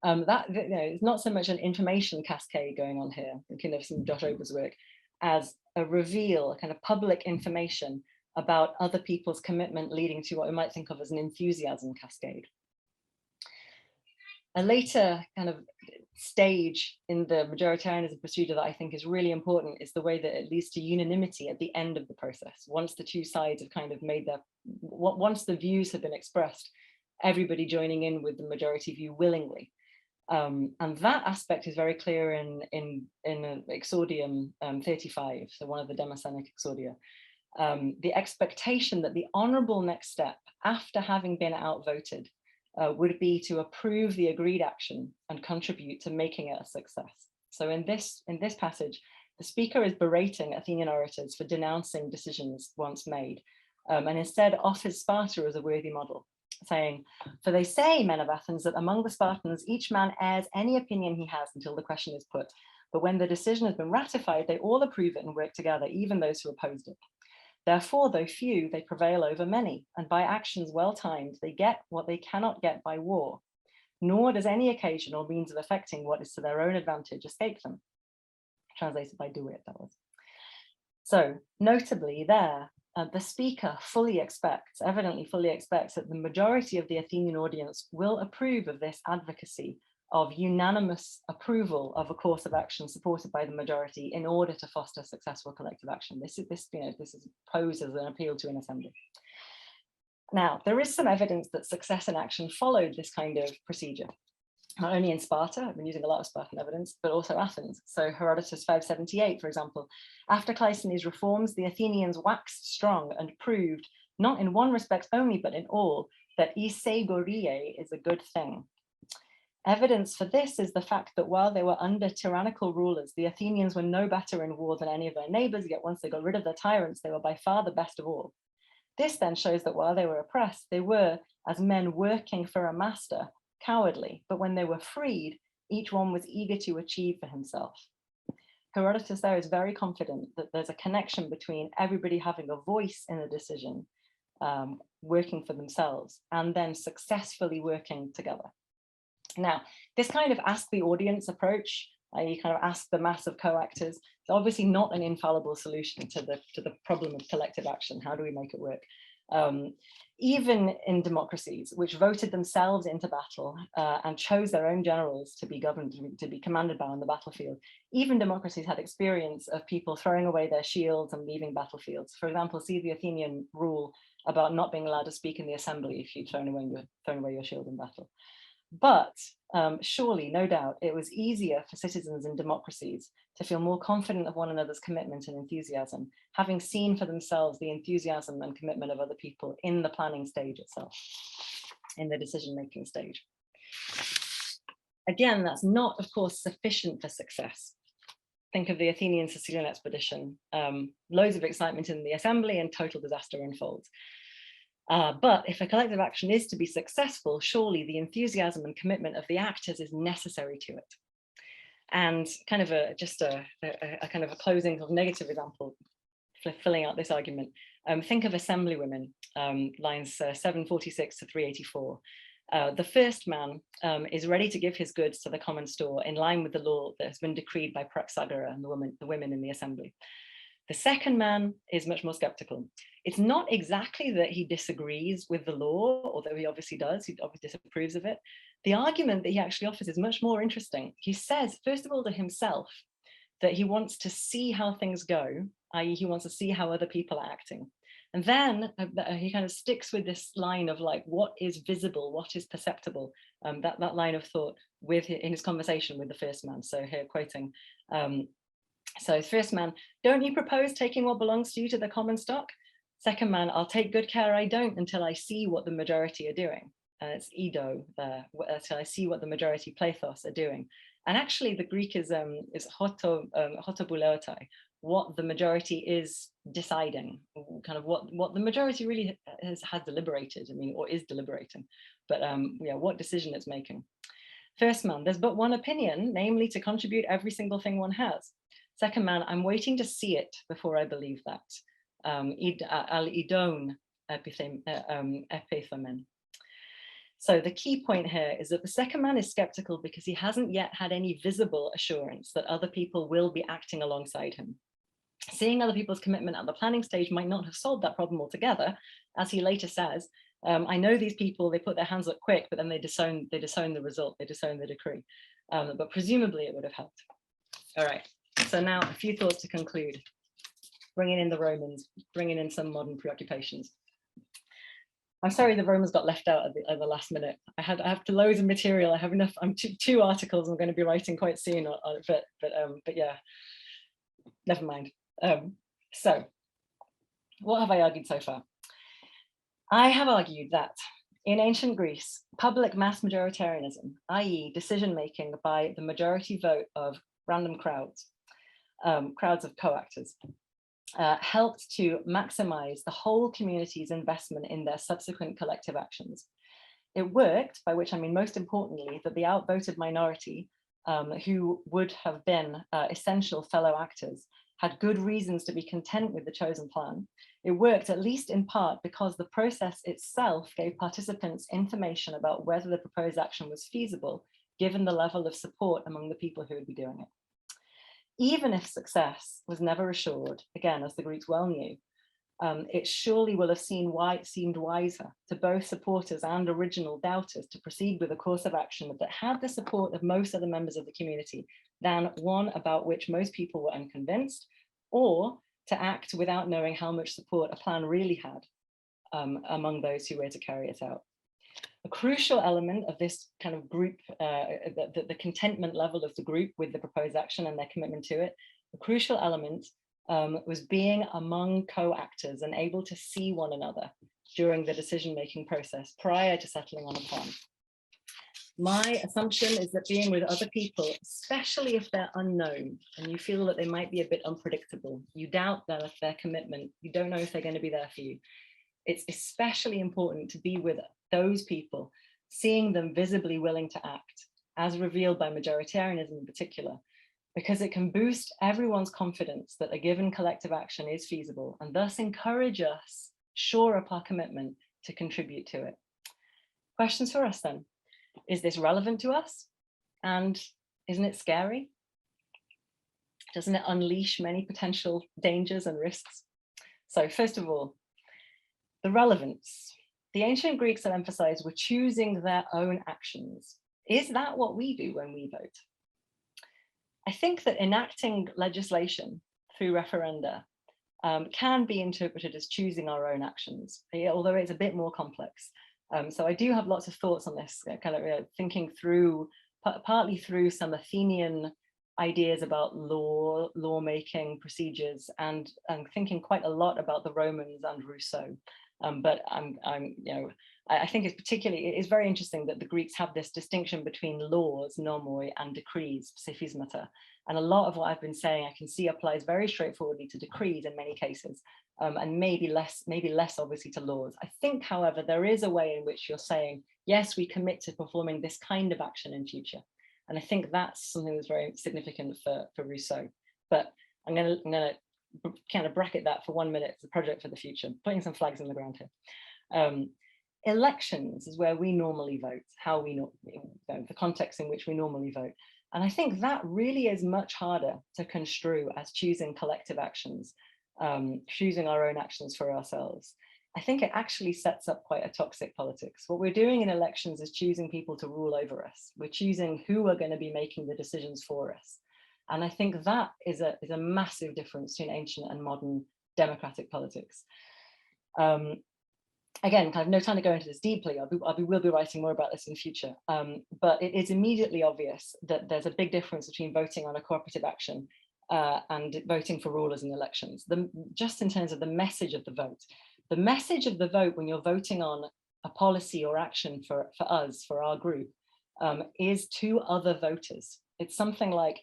It's not so much an information cascade going on here, thinking of some Josh Ober's work, as a reveal, a kind of public information about other people's commitment leading to what we might think of as an enthusiasm cascade. A later kind of stage in the majoritarianism procedure that I think is really important is the way that it leads to unanimity at the end of the process. Once the two sides have kind of made once the views have been expressed, everybody joining in with the majority view willingly. And that aspect is very clear in Exordium 35, so one of the Damascenic Exordia. The expectation that the honorable next step after having been outvoted would be to approve the agreed action and contribute to making it a success. So in this passage, the speaker is berating Athenian orators for denouncing decisions once made, and instead offers Sparta as a worthy model, saying, "For they say, men of Athens, that among the Spartans, each man airs any opinion he has until the question is put. But when the decision has been ratified, they all approve it and work together, even those who opposed it. Therefore, though few, they prevail over many, and by actions well timed, they get what they cannot get by war. Nor does any occasion or means of effecting what is to their own advantage escape them." Translated by DeWitt, that was. So notably there, the speaker evidently fully expects that the majority of the Athenian audience will approve of this advocacy of unanimous approval of a course of action supported by the majority in order to foster successful collective action. This is posed as an appeal to an assembly. Now, there is some evidence that success in action followed this kind of procedure. Not only in Sparta, I've been using a lot of Spartan evidence, but also Athens. So Herodotus 578, for example, after Cleisthenes' reforms, the Athenians waxed strong and proved, not in one respect only, but in all, that isegorie is a good thing. Evidence for this is the fact that while they were under tyrannical rulers, the Athenians were no better in war than any of their neighbors, yet once they got rid of their tyrants, they were by far the best of all. This then shows that while they were oppressed, they were, as men working for a master, cowardly, but when they were freed, each one was eager to achieve for himself. Herodotus there is very confident that there's a connection between everybody having a voice in a decision, working for themselves, and then successfully working together. Now, this kind of ask the audience approach, you kind of ask the mass of co-actors, it's obviously not an infallible solution to the problem of collective action. How do we make it work? Even in democracies which voted themselves into battle and chose their own generals to be governed, to be commanded by on the battlefield, even democracies had experience of people throwing away their shields and leaving battlefields. For example, see the Athenian rule about not being allowed to speak in the assembly if you'd thrown away your shield in battle. But surely, no doubt, it was easier for citizens in democracies to feel more confident of one another's commitment and enthusiasm, having seen for themselves the enthusiasm and commitment of other people in the planning stage itself, in the decision-making stage. Again, that's not, of course, sufficient for success. Think of the Athenian Sicilian expedition. Loads of excitement in the assembly and total disaster unfolds. But if a collective action is to be successful, surely the enthusiasm and commitment of the actors is necessary to it. And kind of a kind of a closing of negative example, filling out this argument. Think of assembly women, lines 746 to 384. The first man is ready to give his goods to the common store in line with the law that has been decreed by Praxagora and the women in the assembly. The second man is much more skeptical. It's not exactly that he disagrees with the law, although he obviously does, he obviously disapproves of it. The argument that he actually offers is much more interesting. He says, first of all, to himself, that he wants to see how things go, i.e. he wants to see how other people are acting. And then he kind of sticks with this line of like, what is visible, what is perceptible, that line of thought in his conversation with the first man. So here quoting, so first man, don't you propose taking what belongs to you to the common stock? Second man, I'll take good care I don't until I see what the majority are doing. It's Edo there, until I see what the majority plethos are doing. And actually the Greek is hotobouleotai, what the majority is deciding, kind of what the majority really has deliberated, I mean, or is deliberating, but yeah, what decision it's making. First man, there's but one opinion, namely to contribute every single thing one has. Second man, I'm waiting to see it before I believe that. Al-idon epithomen. So the key point here is that the second man is skeptical because he hasn't yet had any visible assurance that other people will be acting alongside him. Seeing other people's commitment at the planning stage might not have solved that problem altogether. As he later says, I know these people, they put their hands up quick, but then they disown the result, they disown the decree. But presumably it would have helped. All right, so now a few thoughts to conclude. Bringing in the Romans, bringing in some modern preoccupations. I'm sorry the Romans got left out at the last minute. I have loads of material. I have enough. I'm two articles I'm going to be writing quite soon on it, but yeah, never mind. So what have I argued so far? I have argued that in ancient Greece, public mass majoritarianism, i.e. decision-making by the majority vote of random crowds, crowds of co-actors, helped to maximize the whole community's investment in their subsequent collective actions. It worked, by which I mean most importantly, that the outvoted minority, who would have been essential fellow actors, had good reasons to be content with the chosen plan. It worked at least in part because the process itself gave participants information about whether the proposed action was feasible, given the level of support among the people who would be doing it. Even if success was never assured, again, as the Greeks well knew, it surely will have seemed wiser to both supporters and original doubters to proceed with a course of action that had the support of most other members of the community than one about which most people were unconvinced, or to act without knowing how much support a plan really had among those who were to carry it out. A crucial element of this kind of group, the contentment level of the group with the proposed action and their commitment to it, a crucial element was being among co-actors and able to see one another during the decision-making process prior to settling on a plan. My assumption is that being with other people, especially if they're unknown and you feel that they might be a bit unpredictable, you doubt their commitment, you don't know if they're going to be there for you, it's especially important to be with those people, seeing them visibly willing to act, as revealed by majoritarianism in particular, because it can boost everyone's confidence that a given collective action is feasible and thus encourage us, shore up our commitment to contribute to it. Questions for us then. Is this relevant to us? And isn't it scary? Doesn't it unleash many potential dangers and risks? So first of all, the relevance. The ancient Greeks had emphasized were choosing their own actions. Is that what we do when we vote? I think that enacting legislation through referenda can be interpreted as choosing our own actions, although it's a bit more complex. So I do have lots of thoughts on this, kind of thinking through, partly through some Athenian ideas about lawmaking procedures, and thinking quite a lot about the Romans and Rousseau. But I think it is very interesting that the Greeks have this distinction between laws, nomoi, and decrees, psephismata. And a lot of what I've been saying, I can see applies very straightforwardly to decrees in many cases, and maybe less obviously to laws. I think, however, there is a way in which you're saying, yes, we commit to performing this kind of action in future. And I think that's something that's very significant for Rousseau. But I'm going to kind of bracket that for 1 minute. It's a project for the future, putting some flags in the ground here. Elections is where we normally vote, the context in which we normally vote. And I think that really is much harder to construe as choosing collective actions, choosing our own actions for ourselves. I think it actually sets up quite a toxic politics. What we're doing in elections is choosing people to rule over us. We're choosing who are going to be making the decisions for us. And I think that is a massive difference between ancient and modern democratic politics. Again, kind of no time to go into this deeply. We'll be writing more about this in future. But it is immediately obvious that there's a big difference between voting on a cooperative action and voting for rulers in elections. Just in terms of the message of the vote. The message of the vote when you're voting on a policy or action for us, for our group, is to other voters. It's something like,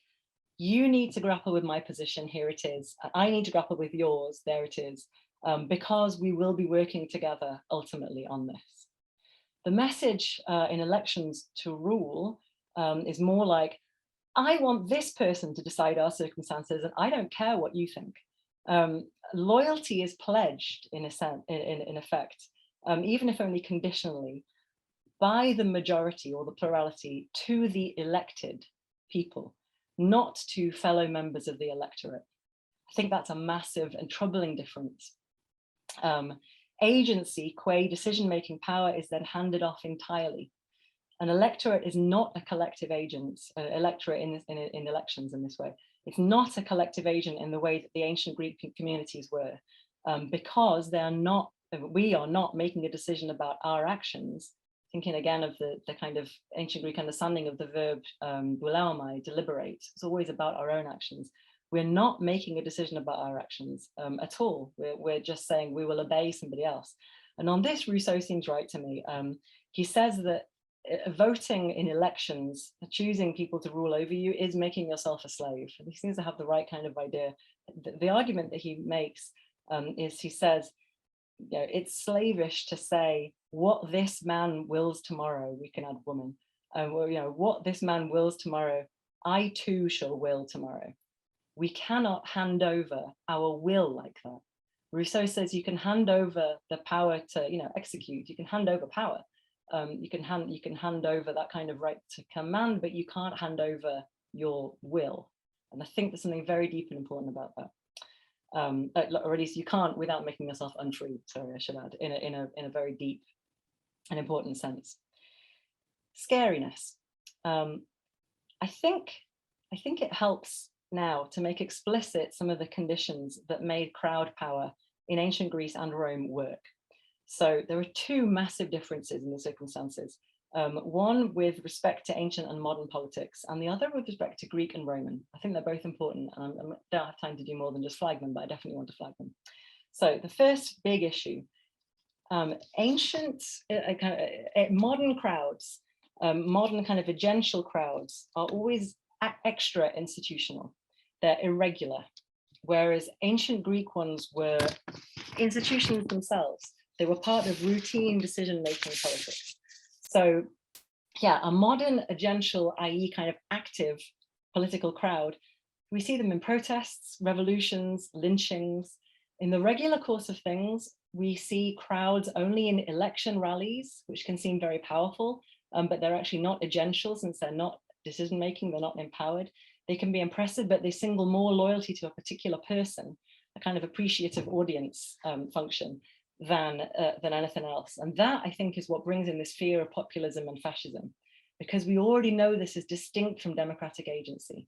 you need to grapple with my position, here it is. I need to grapple with yours, there it is, because we will be working together ultimately on this. The message in elections to rule is more like, I want this person to decide our circumstances and I don't care what you think. Loyalty is pledged in effect, even if only conditionally, by the majority or the plurality to the elected people, not to fellow members of the electorate. I think that's a massive and troubling difference. Agency, qua decision-making power, is then handed off entirely. An electorate is not a collective agent, electorate in elections in this way. It's not a collective agent in the way that the ancient Greek communities were, because they are not we are not making a decision about our actions, thinking again of the kind of ancient Greek understanding of the verb boulaomai, deliberate. It's always about our own actions. We're not making a decision about our actions at all. We're just saying we will obey somebody else. And on this, Rousseau seems right to me. He says that voting in elections, choosing people to rule over you, is making yourself a slave. And he seems to have the right kind of idea. The argument that he makes is, he says, you know, it's slavish to say what this man wills tomorrow, we can add woman, well, you know, what this man wills tomorrow, I too shall will tomorrow. We cannot hand over our will like that. Rousseau says you can hand over the power to, you know, execute. You can hand over power. You can hand over that kind of right to command, but you can't hand over your will. And I think there's something very deep and important about that. Or at least you can't without making yourself unfree. Sorry, I should add, in a very deep and important sense. Scariness. I think it helps now to make explicit some of the conditions that made crowd power in ancient Greece and Rome work. So there are two massive differences in the circumstances. One with respect to ancient and modern politics, and the other with respect to Greek and Roman. I think they're both important, and I don't have time to do more than just flag them, but I definitely want to flag them. So the first big issue, modern crowds, modern kind of agential crowds are always extra institutional. They're irregular, whereas ancient Greek ones were institutions themselves. They were part of routine decision-making politics. So yeah, a modern agential, i.e. kind of active political crowd, we see them in protests, revolutions, lynchings. In the regular course of things, we see crowds only in election rallies, which can seem very powerful, but they're actually not agential since they're not decision-making, they're not empowered. They can be impressive, but they signal more loyalty to a particular person, a kind of appreciative audience function than anything else. And that, I think, is what brings in this fear of populism and fascism, because we already know this is distinct from democratic agency.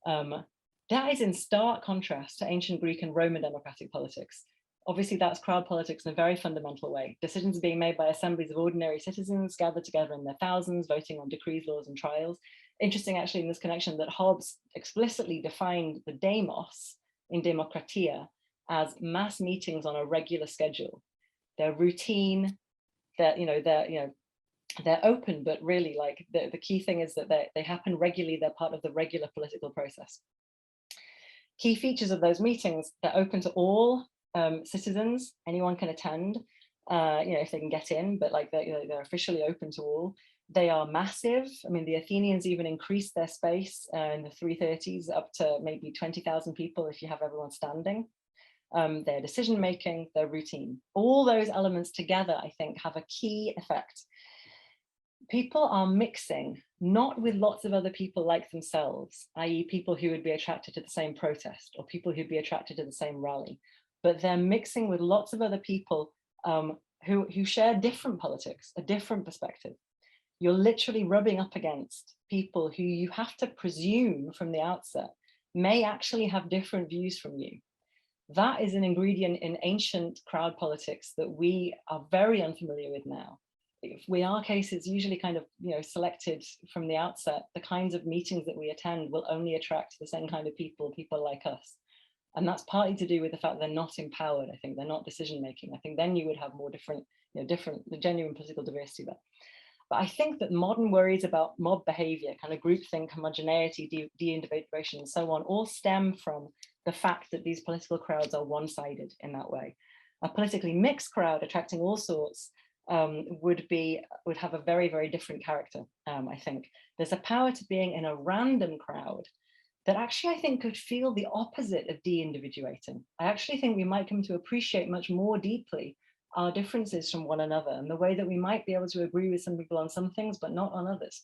That is in stark contrast to ancient Greek and Roman democratic politics. Obviously, that's crowd politics in a very fundamental way. Decisions are being made by assemblies of ordinary citizens gathered together in their thousands, voting on decrees, laws, and trials. Interesting, actually, in this connection, that Hobbes explicitly defined the demos in Demokratia as mass meetings on a regular schedule. They're routine, they're open, but really, like, the key thing is that they happen regularly. They're part of the regular political process. Key features of those meetings: they're open to all citizens. Anyone can attend, if they can get in, but like they're officially open to all. They are massive. I mean, the Athenians even increased their space in the 330s up to maybe 20,000 people if you have everyone standing. Their decision-making, their routine. All those elements together, I think, have a key effect. People are mixing, not with lots of other people like themselves, i.e. people who would be attracted to the same protest or people who'd be attracted to the same rally, but they're mixing with lots of other people who share different politics, a different perspective. You're literally rubbing up against people who you have to presume from the outset may actually have different views from you. That is an ingredient in ancient crowd politics that we are very unfamiliar with now. In our case, it's usually kind of selected from the outset. The kinds of meetings that we attend will only attract the same kind of people like us. And that's partly to do with the fact they're not empowered. I think they're not decision making. I think then you would have more different, the genuine political diversity there. But I think that modern worries about mob behavior, kind of groupthink, homogeneity, de-individuation, and so on, all stem from the fact that these political crowds are one-sided in that way. A politically mixed crowd attracting all sorts would have a very, very different character, I think. There's a power to being in a random crowd that actually I think could feel the opposite of de-individuating. I actually think we might come to appreciate much more deeply our differences from one another and the way that we might be able to agree with some people on some things, but not on others.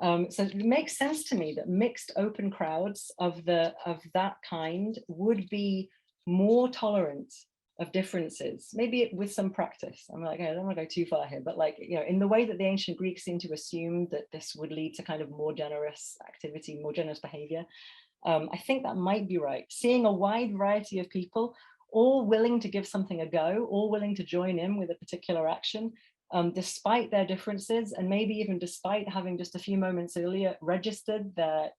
So it makes sense to me that mixed open crowds of that kind would be more tolerant of differences, maybe with some practice. I'm like, I don't want to go too far here, but like, in the way that the ancient Greeks seem to assume that this would lead to kind of more generous activity, more generous behavior. I think that might be right. Seeing a wide variety of people all willing to give something a go, all willing to join in with a particular action, despite their differences, and maybe even despite having just a few moments earlier registered their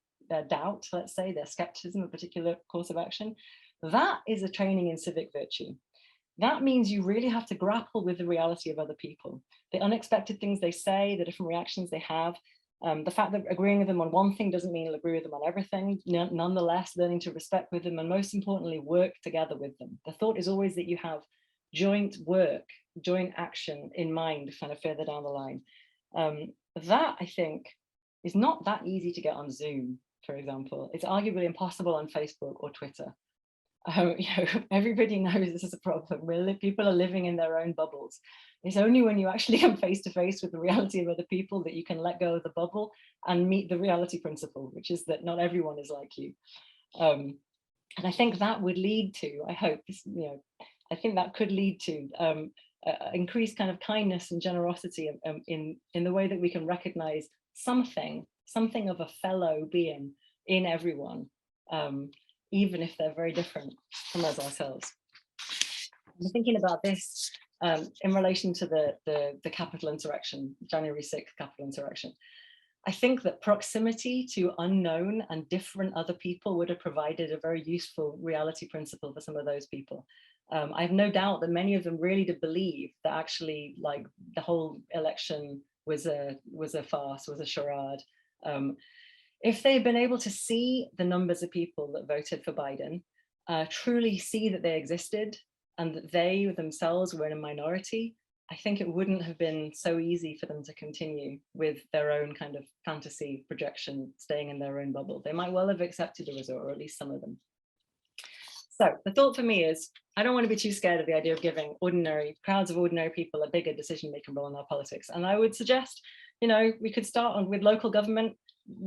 doubt, let's say, their skepticism of a particular course of action. That is a training in civic virtue. That means you really have to grapple with the reality of other people, the unexpected things they say, the different reactions they have, the fact that agreeing with them on one thing doesn't mean you'll agree with them on everything, nonetheless, learning to respect with them, and most importantly, work together with them. The thought is always that you have joint work, joint action in mind, kind of further down the line. That, I think, is not that easy to get on Zoom, for example. It's arguably impossible on Facebook or Twitter. Everybody knows this is a problem. People are living in their own bubbles. It's only when you actually come face to face with the reality of other people that you can let go of the bubble and meet the reality principle, which is that not everyone is like you. And I think that would lead to, I hope, I think that could lead to increased kind of kindness and generosity in the way that we can recognize something of a fellow being in everyone, even if they're very different from us ourselves. I'm thinking about this in relation to the Capitol insurrection, January 6th Capitol insurrection. I think that proximity to unknown and different other people would have provided a very useful reality principle for some of those people. I have no doubt that many of them really did believe that actually, like, the whole election was a farce, was a charade. If they'd been able to see the numbers of people that voted for Biden, truly see that they existed and that they themselves were in a minority, I think it wouldn't have been so easy for them to continue with their own kind of fantasy projection, staying in their own bubble. They might well have accepted the result, or at least some of them. So the thought for me is, I don't want to be too scared of the idea of giving crowds of ordinary people a bigger decision-making role in our politics. And I would suggest, we could start with local government,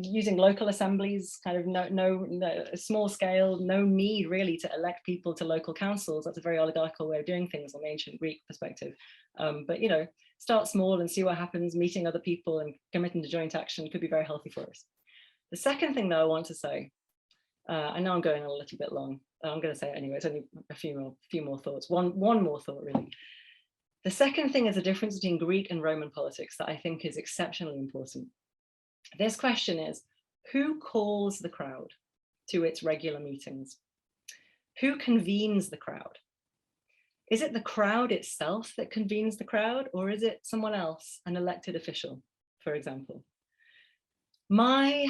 using local assemblies, kind of no small scale, no need really to elect people to local councils. That's a very oligarchical way of doing things on the ancient Greek perspective. But start small and see what happens. Meeting other people and committing to joint action could be very healthy for us. The second thing that I want to say, I know I'm going a little bit long. I'm going to say it anyway. It's only a few more thoughts. One more thought, really. The second thing is the difference between Greek and Roman politics that I think is exceptionally important. This question is, who calls the crowd to its regular meetings? Who convenes the crowd? Is it the crowd itself that convenes the crowd, or is it someone else, an elected official, for example? My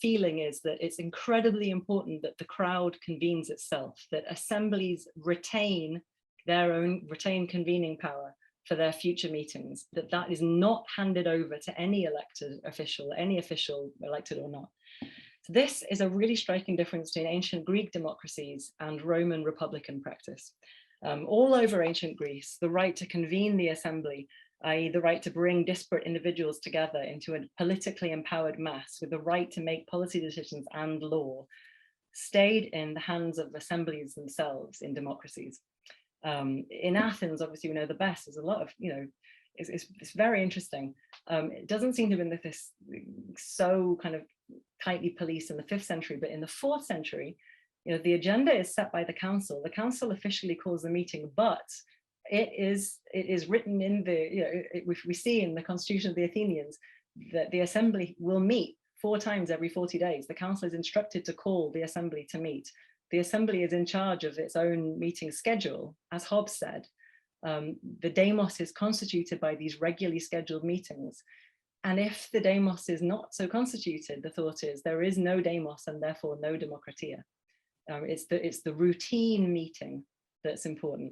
feeling is that it's incredibly important that the crowd convenes itself, that assemblies retain convening power for their future meetings, that is not handed over to any elected official, any official, elected or not. So this is a really striking difference between ancient Greek democracies and Roman republican practice. All over ancient Greece, the right to convene the assembly, i.e. the right to bring disparate individuals together into a politically empowered mass with the right to make policy decisions and law, stayed in the hands of assemblies themselves in democracies. In Athens, obviously, we know the best. There's a lot of, it's very interesting. It doesn't seem to have been this so kind of tightly policed in the 5th century, but in the 4th century, the agenda is set by the council. The council officially calls the meeting, but it is written in we see in the constitution of the Athenians that the assembly will meet 4 times every 40 days. The council is instructed to call the assembly to meet. The assembly is in charge of its own meeting schedule. As Hobbes said, the demos is constituted by these regularly scheduled meetings. And if the demos is not so constituted, the thought is there is no demos and therefore no democratia. It's the routine meeting that's important.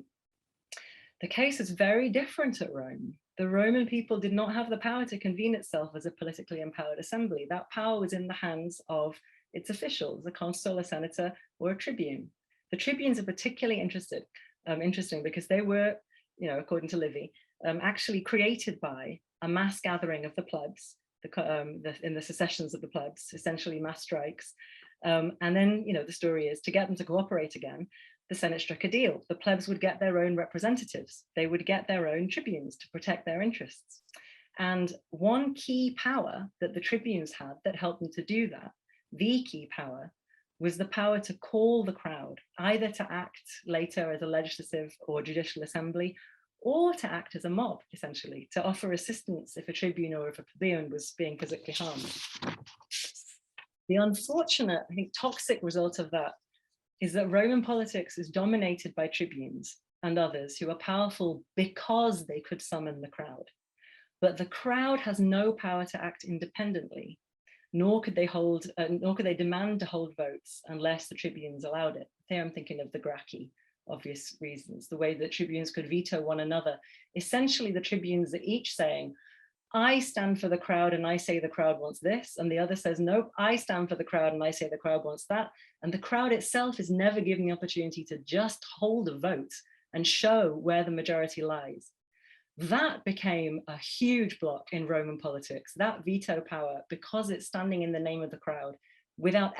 The case is very different at Rome. The Roman people did not have the power to convene itself as a politically empowered assembly. That power was in the hands of its officials, a consul, a senator, or a tribune. The tribunes are particularly interesting because they were, according to Livy, actually created by a mass gathering of the plebs, in the secessions of the plebs, essentially mass strikes. And then, the story is, to get them to cooperate again, the Senate struck a deal. The plebs would get their own representatives. They would get their own tribunes to protect their interests. And one key power that the tribunes had that helped them to do that, the key power, was the power to call the crowd, either to act later as a legislative or judicial assembly, or to act as a mob, essentially, to offer assistance if a tribune or if a plebeian was being physically harmed. The unfortunate, I think, toxic result of that is that Roman politics is dominated by tribunes and others who are powerful because they could summon the crowd. But the crowd has no power to act independently, nor could they demand to hold votes unless the tribunes allowed it. Here I'm thinking of the Gracchi, obvious reasons, the way that tribunes could veto one another. Essentially, the tribunes are each saying, I stand for the crowd and I say the crowd wants this, and the other says, nope, I stand for the crowd and I say the crowd wants that. And the crowd itself is never given the opportunity to just hold a vote and show where the majority lies. That became a huge block in Roman politics, that veto power, because it's standing in the name of the crowd without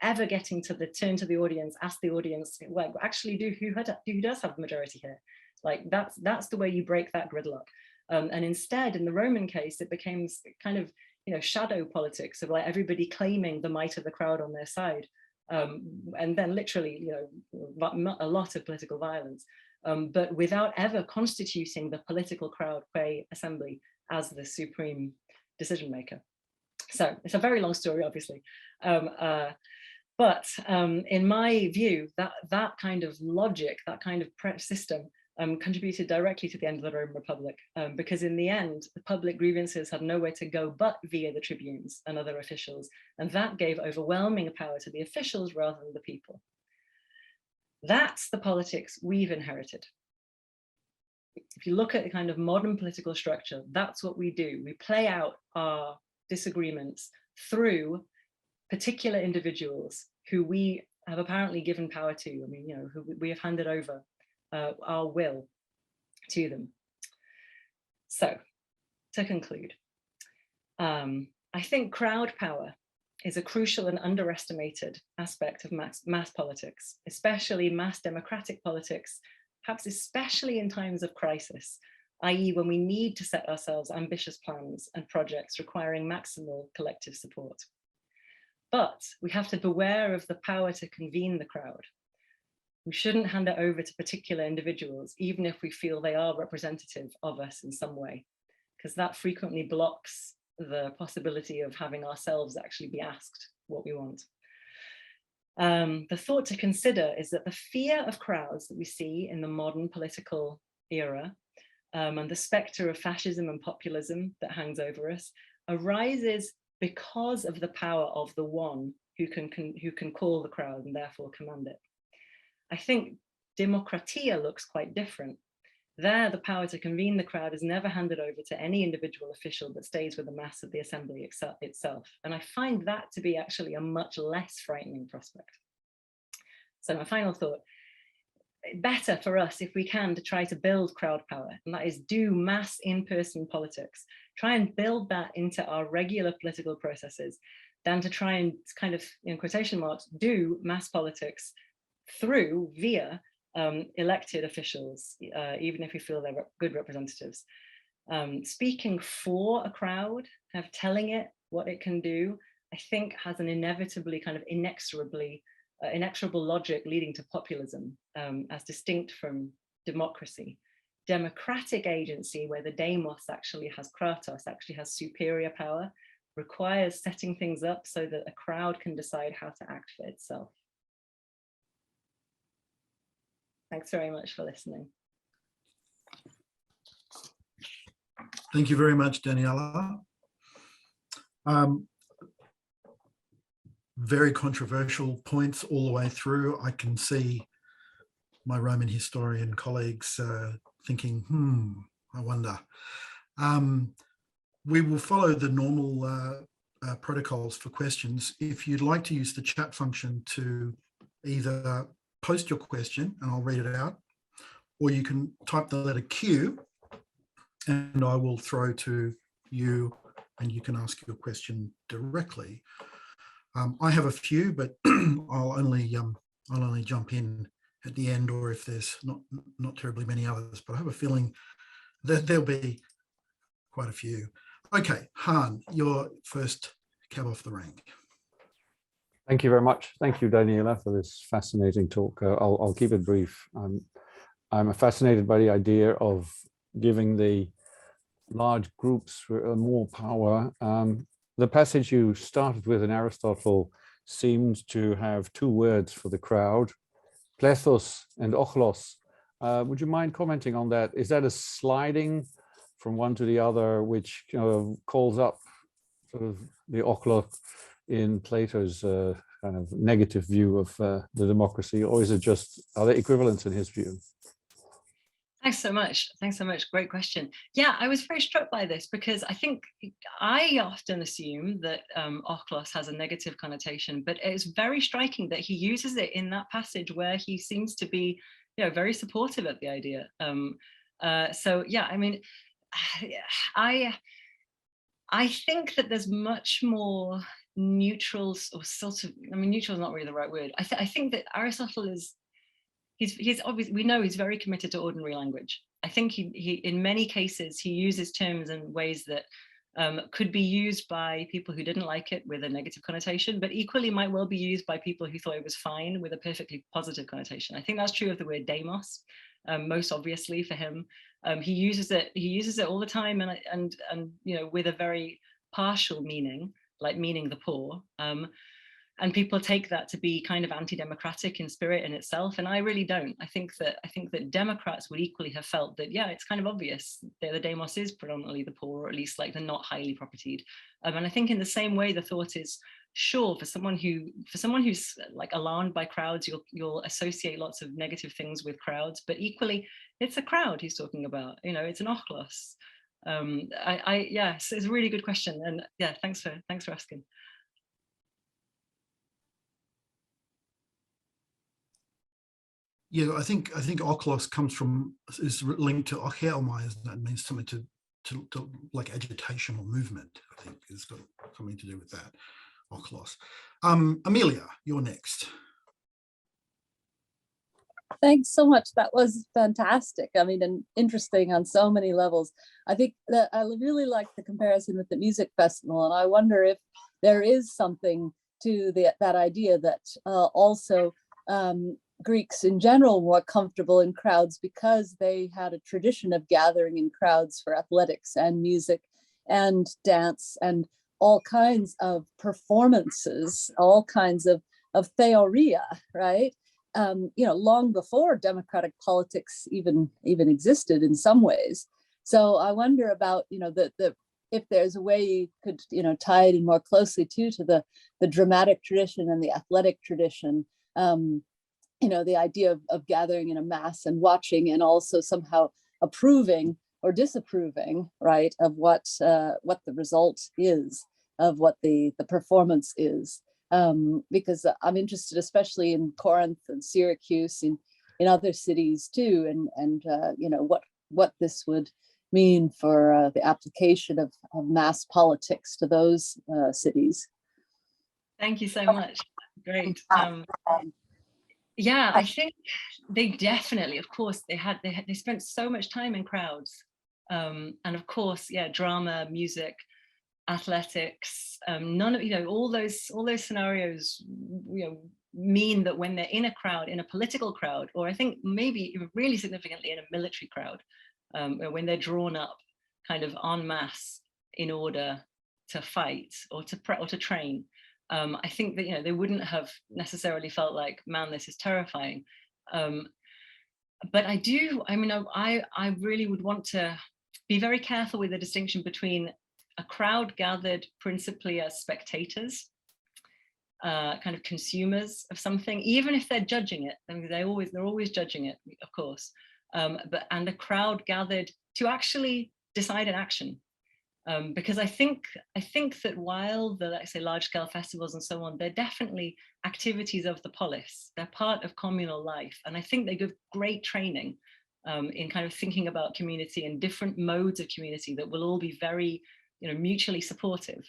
ever getting to turn to the audience, ask the audience, well, actually, who does have the majority here? Like that's the way you break that gridlock. And instead, in the Roman case, it became kind of, shadow politics of like everybody claiming the might of the crowd on their side. And then literally, a lot of political violence, but without ever constituting the political crowd qua assembly as the supreme decision maker. So it's a very long story, obviously. But in my view, that kind of logic, that kind of system contributed directly to the end of the Roman Republic, because in the end, the public grievances had nowhere to go but via the tribunes and other officials. And that gave overwhelming power to the officials rather than the people. That's the politics we've inherited. If you look at the kind of modern political structure, that's what we do. We play out our disagreements through particular individuals who we have apparently given power to. I mean, who we have handed over our will to them. So, to conclude, I think crowd power is a crucial and underestimated aspect of mass politics, especially mass democratic politics, perhaps especially in times of crisis, i.e. when we need to set ourselves ambitious plans and projects requiring maximal collective support. But we have to beware of the power to convene the crowd. We shouldn't hand it over to particular individuals, even if we feel they are representative of us in some way, because that frequently blocks the possibility of having ourselves actually be asked what we want. The thought to consider is that the fear of crowds that we see in the modern political era and the specter of fascism and populism that hangs over us arises because of the power of the one who can call the crowd and therefore command it. I think democratia looks quite different. There, the power to convene the crowd is never handed over to any individual official, but stays with the mass of the assembly itself. And I find that to be actually a much less frightening prospect. So my final thought, better for us if we can to try to build crowd power, and that is do mass in-person politics, try and build that into our regular political processes, than to try and kind of, in quotation marks, do mass politics via elected officials, even if we feel they're good representatives. Speaking for a crowd, kind of telling it what it can do, I think has an inevitably kind of inexorable logic leading to populism, as distinct from democracy. Democratic agency, where the demos actually has kratos, actually has superior power, requires setting things up so that a crowd can decide how to act for itself. Thanks very much for listening. Thank you very much, Daniela. Very controversial points all the way through. I can see my Roman historian colleagues thinking, I wonder. We will follow the normal protocols for questions. If you'd like to use the chat function to either post your question and I'll read it out, or you can type the letter Q and I will throw to you and you can ask your question directly. I have a few, but I'll only jump in at the end, or if there's not terribly many others, but I have a feeling that there'll be quite a few. Okay, Han, you're first cab off the rank. Thank you very much. Thank you, Daniela, for this fascinating talk. I'll keep it brief. I'm fascinated by the idea of giving the large groups more power. The passage you started with in Aristotle seems to have two words for the crowd, plethos and ochlos. Would you mind commenting on that? Is that a sliding from one to the other, which calls up sort of the ochlos in Plato's kind of negative view of the democracy, or is it just, are they equivalents in his view? Thanks so much. Thanks so much. Great question. Yeah, I was very struck by this because I think I often assume that ochlos has a negative connotation, but it's very striking that he uses it in that passage where he seems to be, very supportive of the idea. So yeah, I mean, I think that there's much more neutrals, or sort of, I mean, neutral is not really the right word. I think that Aristotle is, he's obviously, we know he's very committed to ordinary language. I think he in many cases, he uses terms in ways that could be used by people who didn't like it with a negative connotation, but equally might well be used by people who thought it was fine with a perfectly positive connotation. I think that's true of the word demos, most obviously for him. He uses it all the time, and with a very partial meaning, like meaning the poor. And people take that to be kind of anti-democratic in spirit in itself, and I really don't. I think that Democrats would equally have felt that, yeah, it's kind of obvious that the demos is predominantly the poor, or at least like the not highly propertied. And I think in the same way, the thought is, sure, for someone who's like alarmed by crowds, you'll associate lots of negative things with crowds, but equally, it's a crowd he's talking about. It's an ochlos. Yeah, so it's a really good question, and yeah, thanks for asking. Yeah, I think ochlos is linked to ochelmai, isn't it? It means something to like agitation or movement. I think it's got something to do with that. Ochlos. Amelia, you're next. Thanks so much. That was fantastic. I mean, and interesting on so many levels. I think that I really like the comparison with the music festival, and I wonder if there is something to that idea that also Greeks in general were comfortable in crowds because they had a tradition of gathering in crowds for athletics and music and dance and all kinds of performances, all kinds of theoria, right? Long before democratic politics even existed in some ways. So I wonder about, if there's a way you could, tie it in more closely to the dramatic tradition and the athletic tradition. The idea of gathering in a mass and watching, and also somehow approving or disapproving, right, of what the result is, of what the performance is. Because I'm interested, especially in Corinth and Syracuse, in other cities too, and what this would mean for the application of mass politics to those cities. Thank you so much. Great. Yeah, I think they definitely, of course, they spent so much time in crowds, and of course, yeah, drama, music, athletics, none of all those scenarios mean that when they're in a crowd, in a political crowd, or I think maybe really significantly in a military crowd, when they're drawn up kind of en masse in order to fight or to train, I think that they wouldn't have necessarily felt like, man, this is terrifying. But I really would want to be very careful with the distinction between a crowd gathered principally as spectators, kind of consumers of something, even if they're judging it. I mean, they're always judging it, of course. And a crowd gathered to actually decide an action. Because I think that while the, let's say, large-scale festivals and so on, they're definitely activities of the polis. They're part of communal life, and I think they give great training in kind of thinking about community and different modes of community that will all be very, mutually supportive.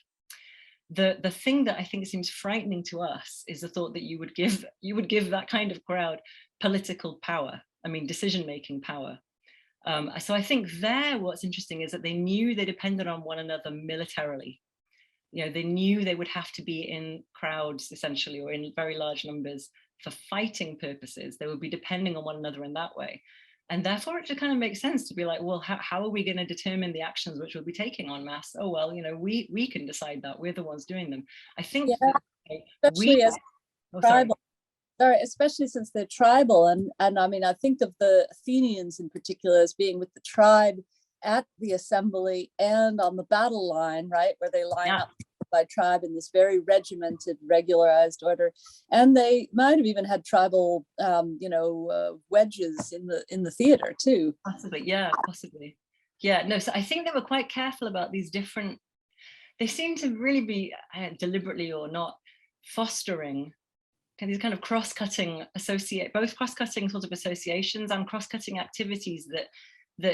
The thing that I think seems frightening to us is the thought that you would give that kind of crowd political power. I mean, decision-making power. So I think what's interesting is that they knew they depended on one another militarily. you know, they knew they would have to be in crowds essentially, or in very large numbers for fighting purposes. They would be depending on one another in that way. And therefore it just kind of makes sense to be like, well, how are we going to determine the actions which we'll be taking en masse? Oh, well, you know, we can decide that. We're the ones doing them. I think especially as tribal. Sorry, especially since they're tribal. And I mean, I think of the Athenians in particular as being with the tribe at the assembly and on the battle line, right, where they line up by tribe in this very regimented, regularized order. And they might have even had tribal, wedges in the theater too. Possibly, yeah, possibly. Yeah, no, so I think they were quite careful about these different, they seem to really be deliberately or not fostering these kind of cross-cutting both cross-cutting sort of associations and cross-cutting activities that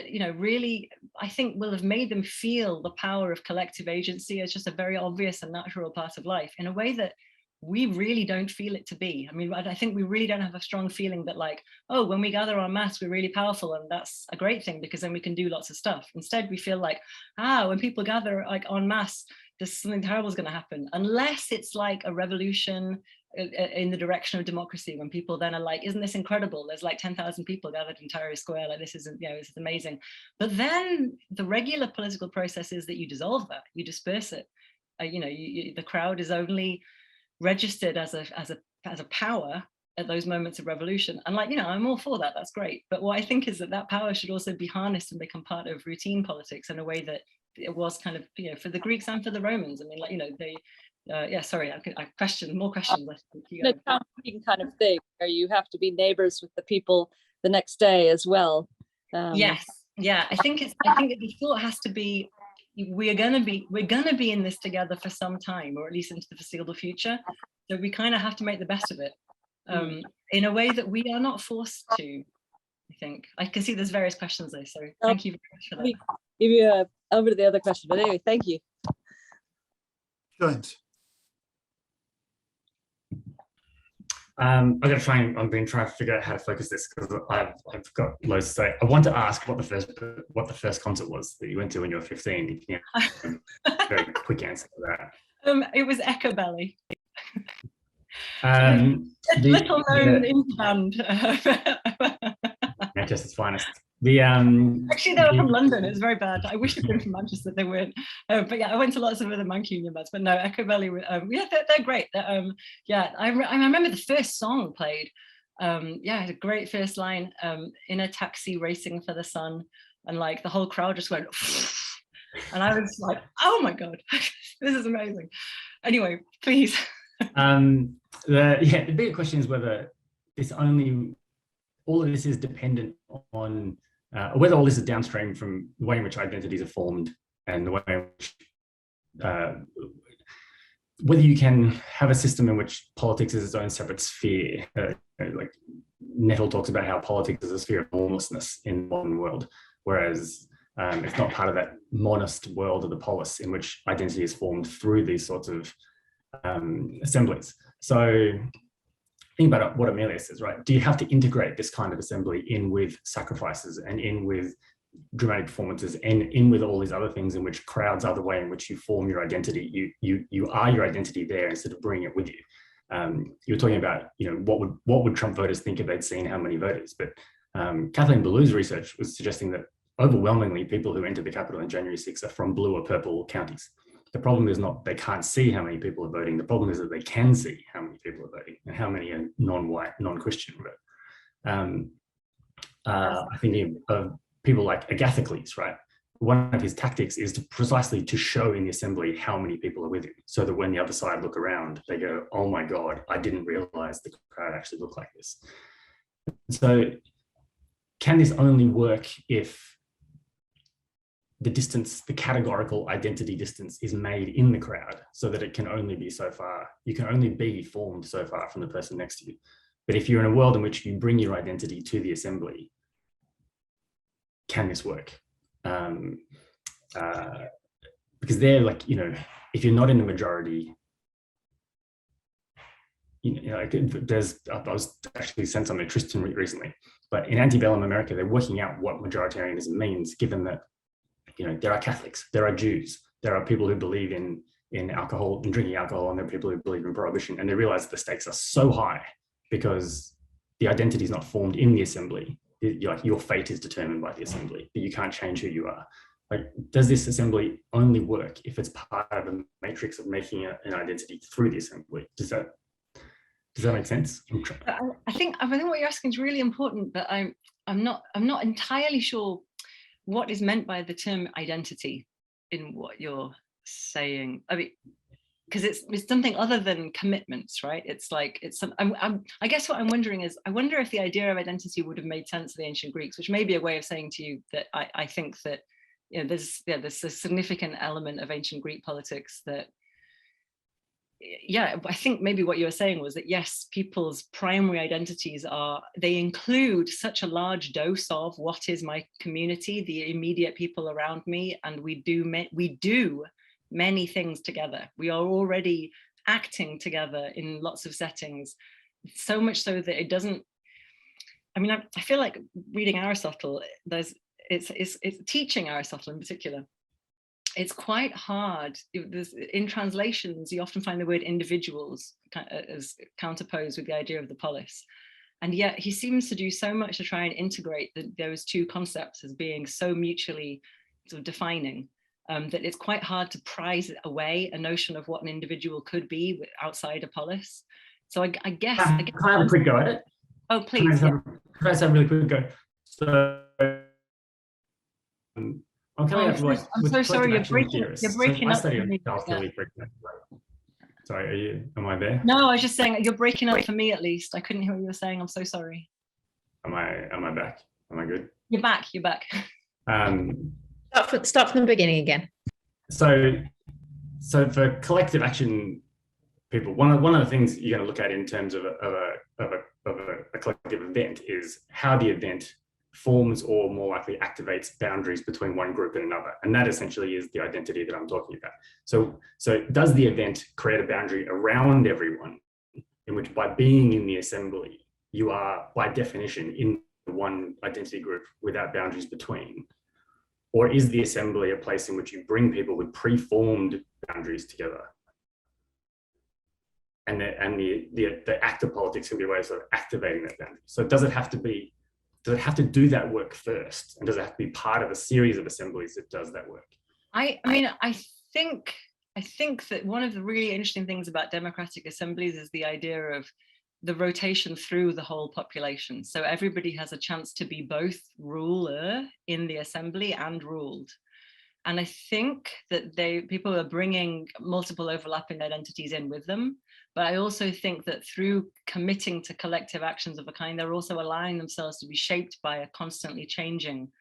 you know, really, I think will have made them feel the power of collective agency as just a very obvious and natural part of life in a way that we really don't feel it to be. I mean, I think we really don't have a strong feeling that like, oh, when we gather en masse, we're really powerful and that's a great thing because then we can do lots of stuff. Instead, we feel like, when people gather like en masse, there's something terrible is going to happen, unless it's like a revolution in the direction of democracy, when people then are like, isn't this incredible? There's like 10,000 people gathered in Tahrir Square, like this isn't, you know, this is amazing. But then the regular political process is that you dissolve that, you disperse it. The crowd is only registered as a power at those moments of revolution. And like, you know, I'm all for that, that's great. But what I think is that power should also be harnessed and become part of routine politics in a way that it was kind of, you know, for the Greeks and for the Romans. I mean, like, you know, they, sorry, I more questions. The comforting kind of thing where you have to be neighbors with the people the next day as well. Yes, yeah, I think the thought has to be, we're gonna be in this together for some time, or at least into the foreseeable future. So we kind of have to make the best of it in a way that we are not forced to. I think I can see there's various questions though, so thank you very much for that. Give you over to the other question, but anyway, thank you. James. I've been trying to figure out how to focus this because I've got loads to say. I want to ask what the first concert was that you went to when you were 15. Can you have a very quick answer to that? It was Echo Belly. Little known indie band. Manchester's finest. Actually, they were from London. It was very bad. I wish they'd been from Manchester. They weren't. But yeah, I went to lots of other Mancunian bands. But no, Echo Belly. They're great. I remember the first song played. It had a great first line. In a taxi racing for the sun, and like the whole crowd just went, and I was like, oh my god, this is amazing. Anyway, please. The bigger question is whether all of this is dependent on whether all this is downstream from the way in which identities are formed and the way in which whether you can have a system in which politics is its own separate sphere. Like Nettle talks about how politics is a sphere of formlessness in the modern world, whereas it's not part of that monist world of the polis in which identity is formed through these sorts of assemblies. So think about what Amelia says, right? Do you have to integrate this kind of assembly in with sacrifices and in with dramatic performances and in with all these other things in which crowds are the way in which you form your identity? You are your identity there instead of bringing it with you. You were talking about, you know, what would Trump voters think if they'd seen how many voters? But Kathleen Ballou's research was suggesting that overwhelmingly people who entered the Capitol on January 6th are from blue or purple counties. The problem is not they can't see how many people are voting. The problem is that they can see how many people are voting and how many are non-white, non-Christian vote. I think of people like Agathocles, right? One of his tactics is precisely to show in the assembly how many people are with him, so that when the other side look around, they go, oh my God, I didn't realize the crowd actually looked like this. So can this only work if the distance, the categorical identity distance is made in the crowd, so that it can only be so far, you can only be formed so far from the person next to you. But if you're in a world in which you bring your identity to the assembly, can this work? Because they're like, you know, if you're not in the majority, I was actually sent something to Tristan recently, but in antebellum America, they're working out what majoritarianism means, given that, you know, there are Catholics, there are Jews, there are people who believe in in alcohol and drinking alcohol, and there are people who believe in prohibition, and they realize the stakes are so high because the identity is not formed in the assembly. Like your fate is determined by the assembly, but you can't change who you are. Like, does this assembly only work if it's part of a matrix of making an identity through the assembly? Does that make sense? I think what you're asking is really important, but I'm not entirely sure what is meant by the term identity in what you're saying. I mean, because it's something other than commitments, right? It's like I guess what I'm wondering is, I wonder if the idea of identity would have made sense to the ancient Greeks, which may be a way of saying to you that I think that, you know, there's a significant element of ancient Greek politics that, yeah, I think maybe what you were saying was that, yes, people's primary identities they include such a large dose of what is my community, the immediate people around me, and we do many things together. We are already acting together in lots of settings, so much so that it doesn't, I mean, I feel like reading Aristotle, it's teaching Aristotle in particular, it's quite hard. In translations, you often find the word individuals as counterposed with the idea of the polis. And yet he seems to do so much to try and integrate those two concepts as being so mutually sort of defining, that it's quite hard to prize away a notion of what an individual could be outside a polis. So I guess... Can I have a quick go at it? Oh, please. Can I have a really quick go? So, I'm so sorry, you're breaking up. Sorry, am I there? No, I was just saying you're breaking up for me at least. I couldn't hear what you were saying. I'm so sorry. Am I back? Am I good? You're back. Start from the beginning again. So for collective action people, one of the things you're going to look at in terms of a collective event is how the event forms or more likely activates boundaries between one group and another. And that essentially is the identity that I'm talking about. So does the event create a boundary around everyone, in which by being in the assembly, you are by definition in one identity group without boundaries between? Or is the assembly a place in which you bring people with pre-formed boundaries together? And the act of politics can be a way of sort of activating that boundary. So does it have to do that work first? And does it have to be part of a series of assemblies that does that work? I think that one of the really interesting things about democratic assemblies is the idea of the rotation through the whole population. So everybody has a chance to be both ruler in the assembly and ruled. And I think that people are bringing multiple overlapping identities in with them. But I also think that through committing to collective actions of a kind, they're also allowing themselves to be shaped by a constantly changing,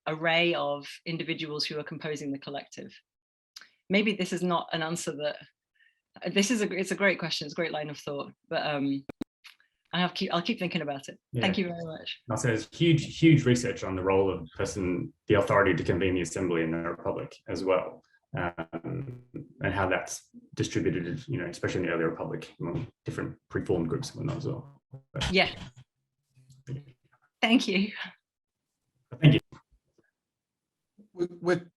array of individuals who are composing the collective. Maybe this is not an answer that, it's a great question, it's a great line of thought, but I'll keep thinking about it. Yeah. Thank you very much. So there's huge research on the role of the authority to convene the assembly in the Republic as well. And how that's distributed, especially in the early Republic, among different pre-formed groups and whatnot as well. Yeah. Thank you. Thank you.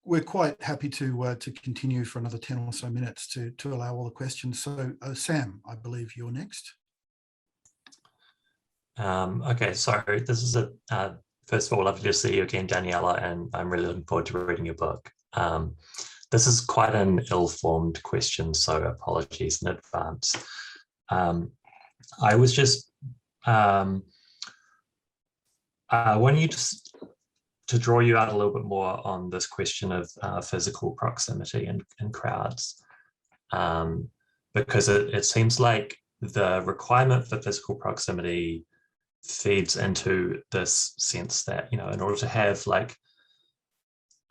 We're quite happy to continue for another 10 or so minutes to allow all the questions. So Sam, I believe you're next. Okay, so this is first of all, lovely to see you again, Daniela, and I'm really looking forward to reading your book. This is quite an ill-formed question, so apologies in advance. I was just wanting you to draw you out a little bit more on this question of physical proximity and crowds, because it seems like the requirement for physical proximity feeds into this sense that, in order to have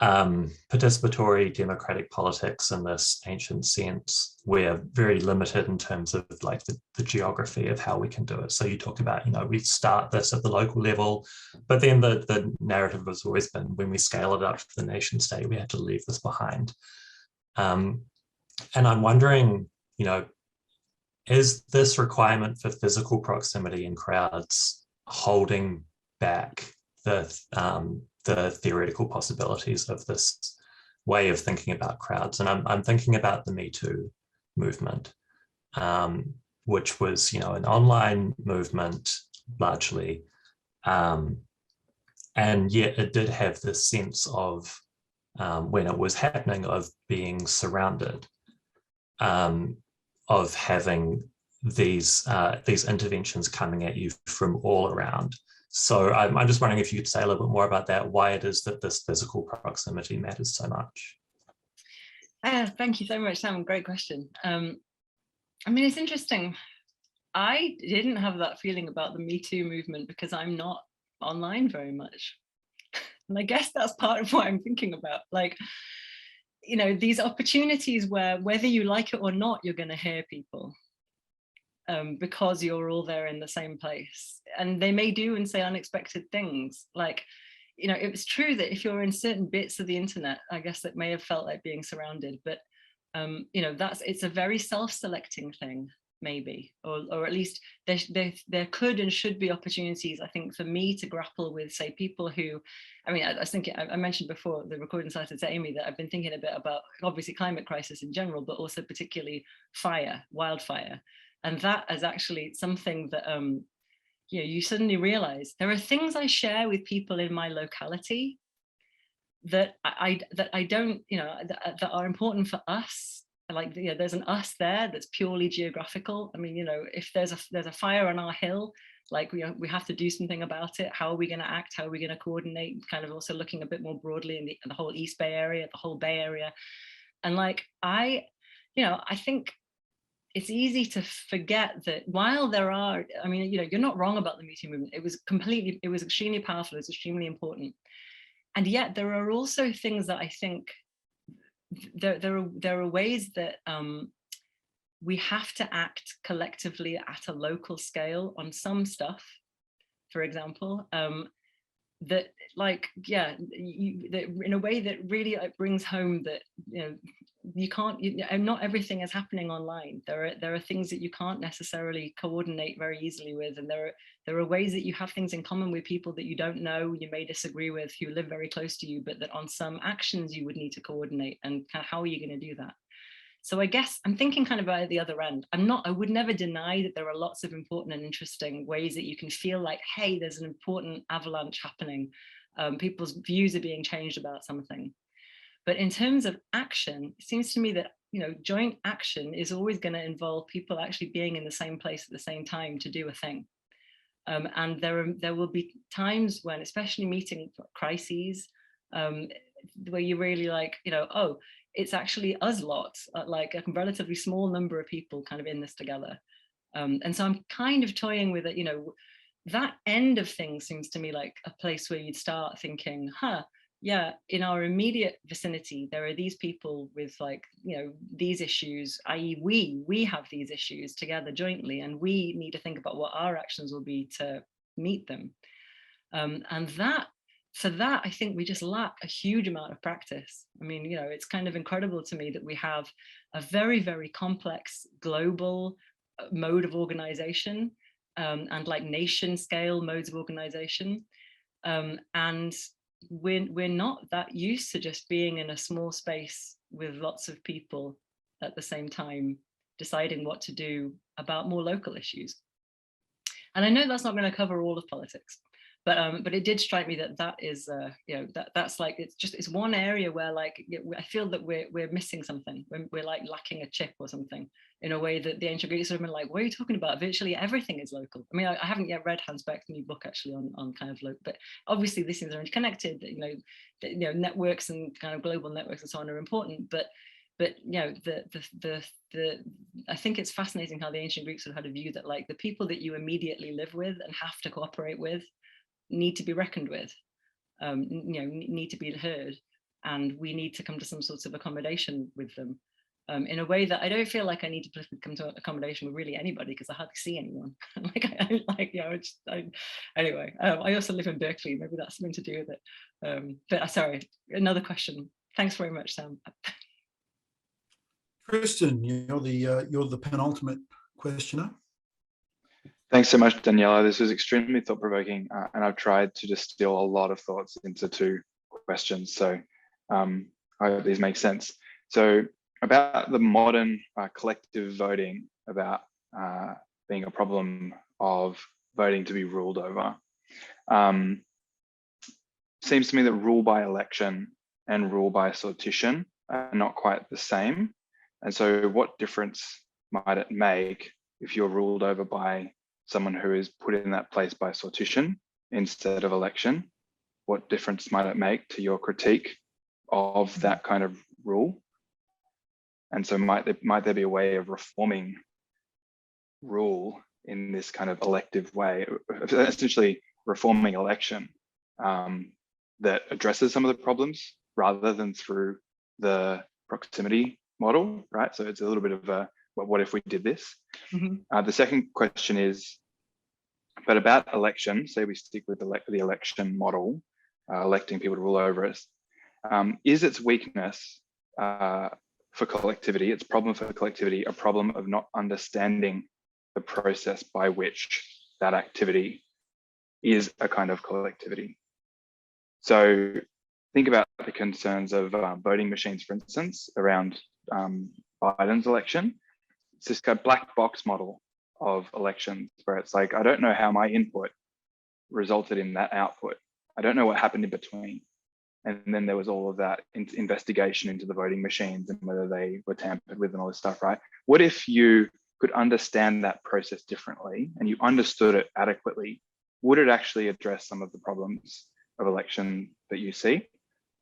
participatory democratic politics in this ancient sense, we're very limited in terms of the geography of how we can do it. So you talk about, we start this at the local level, but then the narrative has always been when we scale it up to the nation state, we have to leave this behind. And I'm wondering, is this requirement for physical proximity in crowds holding back the theoretical possibilities of this way of thinking about crowds. And I'm thinking about the Me Too movement, which was, an online movement largely. And yet it did have this sense of, when it was happening, of being surrounded, of having these interventions coming at you from all around. So I'm just wondering if you could say a little bit more about that, why it is that this physical proximity matters so much. Thank you so much, Sam. Great question. I mean, it's interesting. I didn't have that feeling about the Me Too movement because I'm not online very much. And I guess that's part of what I'm thinking about. Like, these opportunities where whether you like it or not, you're going to hear people. Because you're all there in the same place, and they may do and say unexpected things. Like, it was true that if you're in certain bits of the internet, I guess that may have felt like being surrounded, but it's a very self-selecting thing, maybe, or at least there could and should be opportunities, I think, for me to grapple with, say, people who, I was thinking, I mentioned before the recording started to Amy that I've been thinking a bit about obviously climate crisis in general, but also particularly wildfire. And that is actually something that, you suddenly realize there are things I share with people in my locality that I don't, that are important for us. Like, there's an us there that's purely geographical. I mean, if there's a fire on our hill, like we have to do something about it. How are we going to act? How are we going to coordinate? Kind of also looking a bit more broadly in the whole East Bay area, the whole Bay Area. And like, I think it's easy to forget that while there are, you're not wrong about the Me Too movement. It was extremely powerful. It was extremely important. And yet there are also things that I think there are ways that we have to act collectively at a local scale on some stuff, for example, that in a way that really brings home that, you can't, not everything is happening online. There are things that you can't necessarily coordinate very easily with, and there are ways that you have things in common with people that you don't know, you may disagree with, who live very close to you, but that on some actions you would need to coordinate, and kind of how are you going to do that? So I guess I'm thinking kind of at the other end. I would never deny that there are lots of important and interesting ways that you can feel like, hey, there's an important avalanche happening. People's views are being changed about something. But in terms of action, it seems to me that, joint action is always going to involve people actually being in the same place at the same time to do a thing. And there will be times when, especially meeting crises, where you really like, oh, it's actually us lot, like a relatively small number of people kind of in this together. And so I'm kind of toying with it, that end of things seems to me like a place where you'd start thinking, yeah, in our immediate vicinity, there are these people with like, these issues, i.e. we have these issues together jointly, and we need to think about what our actions will be to meet them. And for that, I think we just lack a huge amount of practice. I mean, it's kind of incredible to me that we have a very, very complex global mode of organization, and like nation scale modes of organization. And we're not that used to just being in a small space with lots of people at the same time deciding what to do about more local issues. And I know that's not going to cover all of politics, but it did strike me that is that's like, it's one area where like I feel that we're missing something. We're like lacking a chip or something, in a way that the ancient Greeks would have been like, what are you talking about? Virtually everything is local. I mean, I haven't yet read Hans Beck's new book actually on kind of local, but obviously these things are interconnected. Networks and kind of global networks and so on are important, but I think it's fascinating how the ancient Greeks would have had a view that like the people that you immediately live with and have to cooperate with need to be reckoned with, need to be heard, and we need to come to some sorts of accommodation with them, in a way that I don't feel like I need to come to accommodation with really anybody, because I hardly see anyone. Anyway, I also live in Berkeley, maybe that's something to do with it. But sorry, another question. Thanks very much, Sam. Tristan, you're the penultimate questioner. Thanks so much, Daniela. This was extremely thought-provoking, and I've tried to distill a lot of thoughts into 2 questions. So I'm I hope these make sense. So about the modern collective voting, about being a problem of voting to be ruled over. Seems to me that rule by election and rule by sortition are not quite the same. And so what difference might it make if you're ruled over by someone who is put in that place by sortition instead of election? What difference might it make to your critique of that kind of rule? And so might there be a way of reforming rule in this kind of elective way, essentially reforming election that addresses some of the problems rather than through the proximity model, right? So it's a little bit of a, well, what if we did this? Mm-hmm. The second question is, but about election, say we stick with the election model, electing people to rule over us, is its weakness for collectivity, its problem for collectivity, a problem of not understanding the process by which that activity is a kind of collectivity? So think about the concerns of voting machines, for instance, around Biden's election. It's this kind of black box model of elections where it's like, I don't know how my input resulted in that output. I don't know what happened in between. And then there was all of that investigation into the voting machines and whether they were tampered with and all this stuff, right? What if you could understand that process differently and you understood it adequately? Would it actually address some of the problems of election that you see?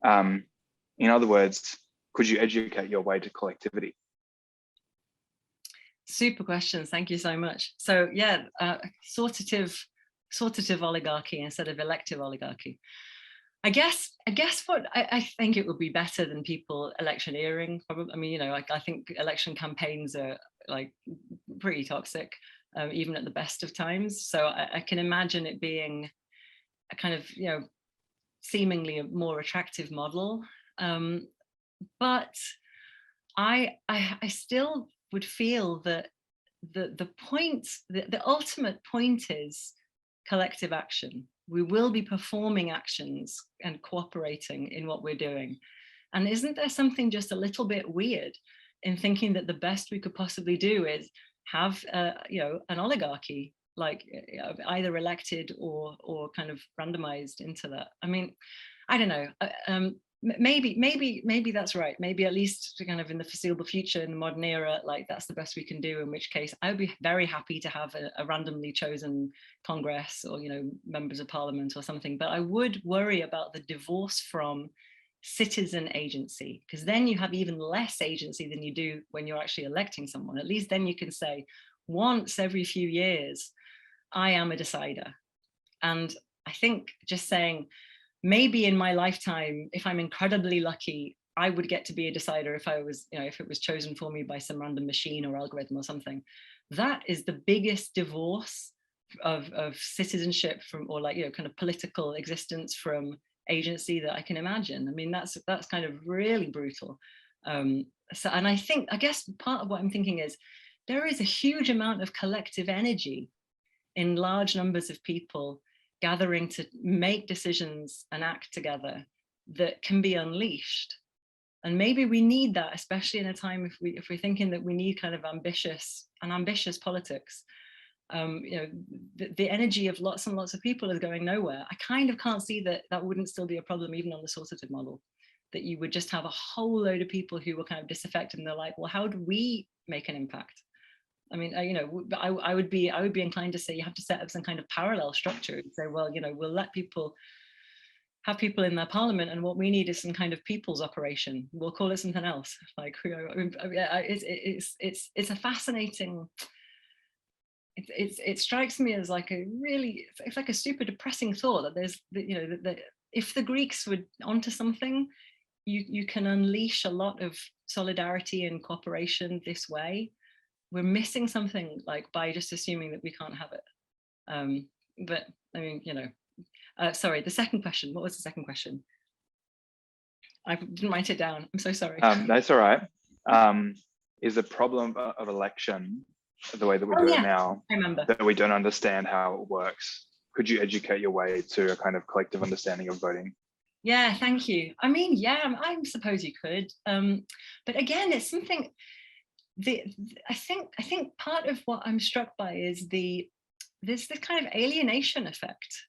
In other words, could you educate your way to collectivity? Super questions. Thank you so much. So yeah, sortative oligarchy instead of elective oligarchy. I guess what I think it would be better than people electioneering. Probably, I mean, you know, like I think election campaigns are like pretty toxic, even at the best of times. So I can imagine it being a kind of, you know, seemingly a more attractive model. But I still would feel that the point, the ultimate point is collective action. We will be performing actions and cooperating in what we're doing. And isn't there something just a little bit weird in thinking that the best we could possibly do is have you know, an oligarchy, like either elected or kind of randomized into that? I mean, I don't know. Maybe that's right. Maybe at least kind of in the foreseeable future, in the modern era, like that's the best we can do, in which case I would be very happy to have a randomly chosen Congress or, you know, members of parliament or something. But I would worry about the divorce from citizen agency, because then you have even less agency than you do when you're actually electing someone. At least then you can say, once every few years, I am a decider. And I think just saying, maybe in my lifetime, if I'm incredibly lucky, I would get to be a decider if I was, you know, if it was chosen for me by some random machine or algorithm or something. That is the biggest divorce of citizenship from, or like, you know, kind of political existence from agency that I can imagine. I mean, that's kind of really brutal. So, and I guess part of what I'm thinking is there is a huge amount of collective energy in large numbers of people gathering to make decisions and act together that can be unleashed. And maybe we need that, especially in a time if we're thinking that we need kind of ambitious politics. You know, the energy of lots and lots of people is going nowhere. I kind of can't see that wouldn't still be a problem even on the sortative model, that you would just have a whole load of people who were kind of disaffected and they're like, well, how do we make an impact? I mean, you know, I would be inclined to say you have to set up some kind of parallel structure and say, well, you know, we'll let people have people in their parliament, and what we need is some kind of people's operation. We'll call it something else. Like, you know, it's a fascinating. It strikes me as like a really, it's like a super depressing thought that there's, you know, that if the Greeks were onto something, you can unleash a lot of solidarity and cooperation this way. We're missing something, like, by just assuming that we can't have it. But I mean, you know, sorry, the second question, what was the second question? I didn't write it down, I'm so sorry. That's all right. Is the problem of election, the way that we do it now, I remember, that we don't understand how it works? Could you educate your way to a kind of collective understanding of voting? Yeah, thank you. I mean, yeah, I suppose you could. But again, it's something, I think part of what I'm struck by is this kind of alienation effect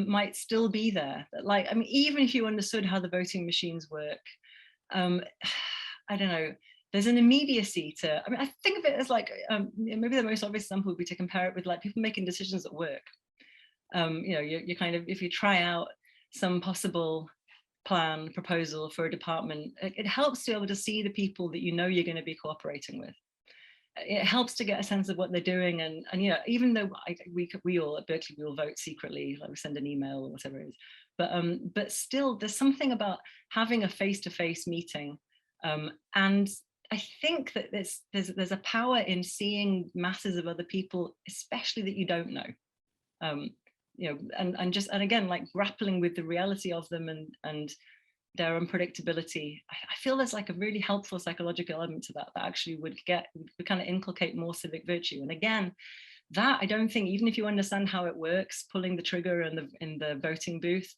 might still be there. Like, I mean, even if you understood how the voting machines work, I don't know, there's an immediacy to, I mean, I think of it as like, maybe the most obvious example would be to compare it with like people making decisions at work. You know, you kind of, if you try out some possible plan, proposal for a department, it helps to be able to see the people that you know you're going to be cooperating with. It helps to get a sense of what they're doing, and you know, even though we all at Berkeley, we all vote secretly, like we send an email or whatever it is, but still there's something about having a face-to-face meeting, and I think that there's a power in seeing masses of other people, especially that you don't know, you know, and again, like grappling with the reality of them and their unpredictability. I feel there's like a really helpful psychological element to that actually would kind of inculcate more civic virtue. And again, that I don't think, even if you understand how it works, pulling the trigger in the voting booth,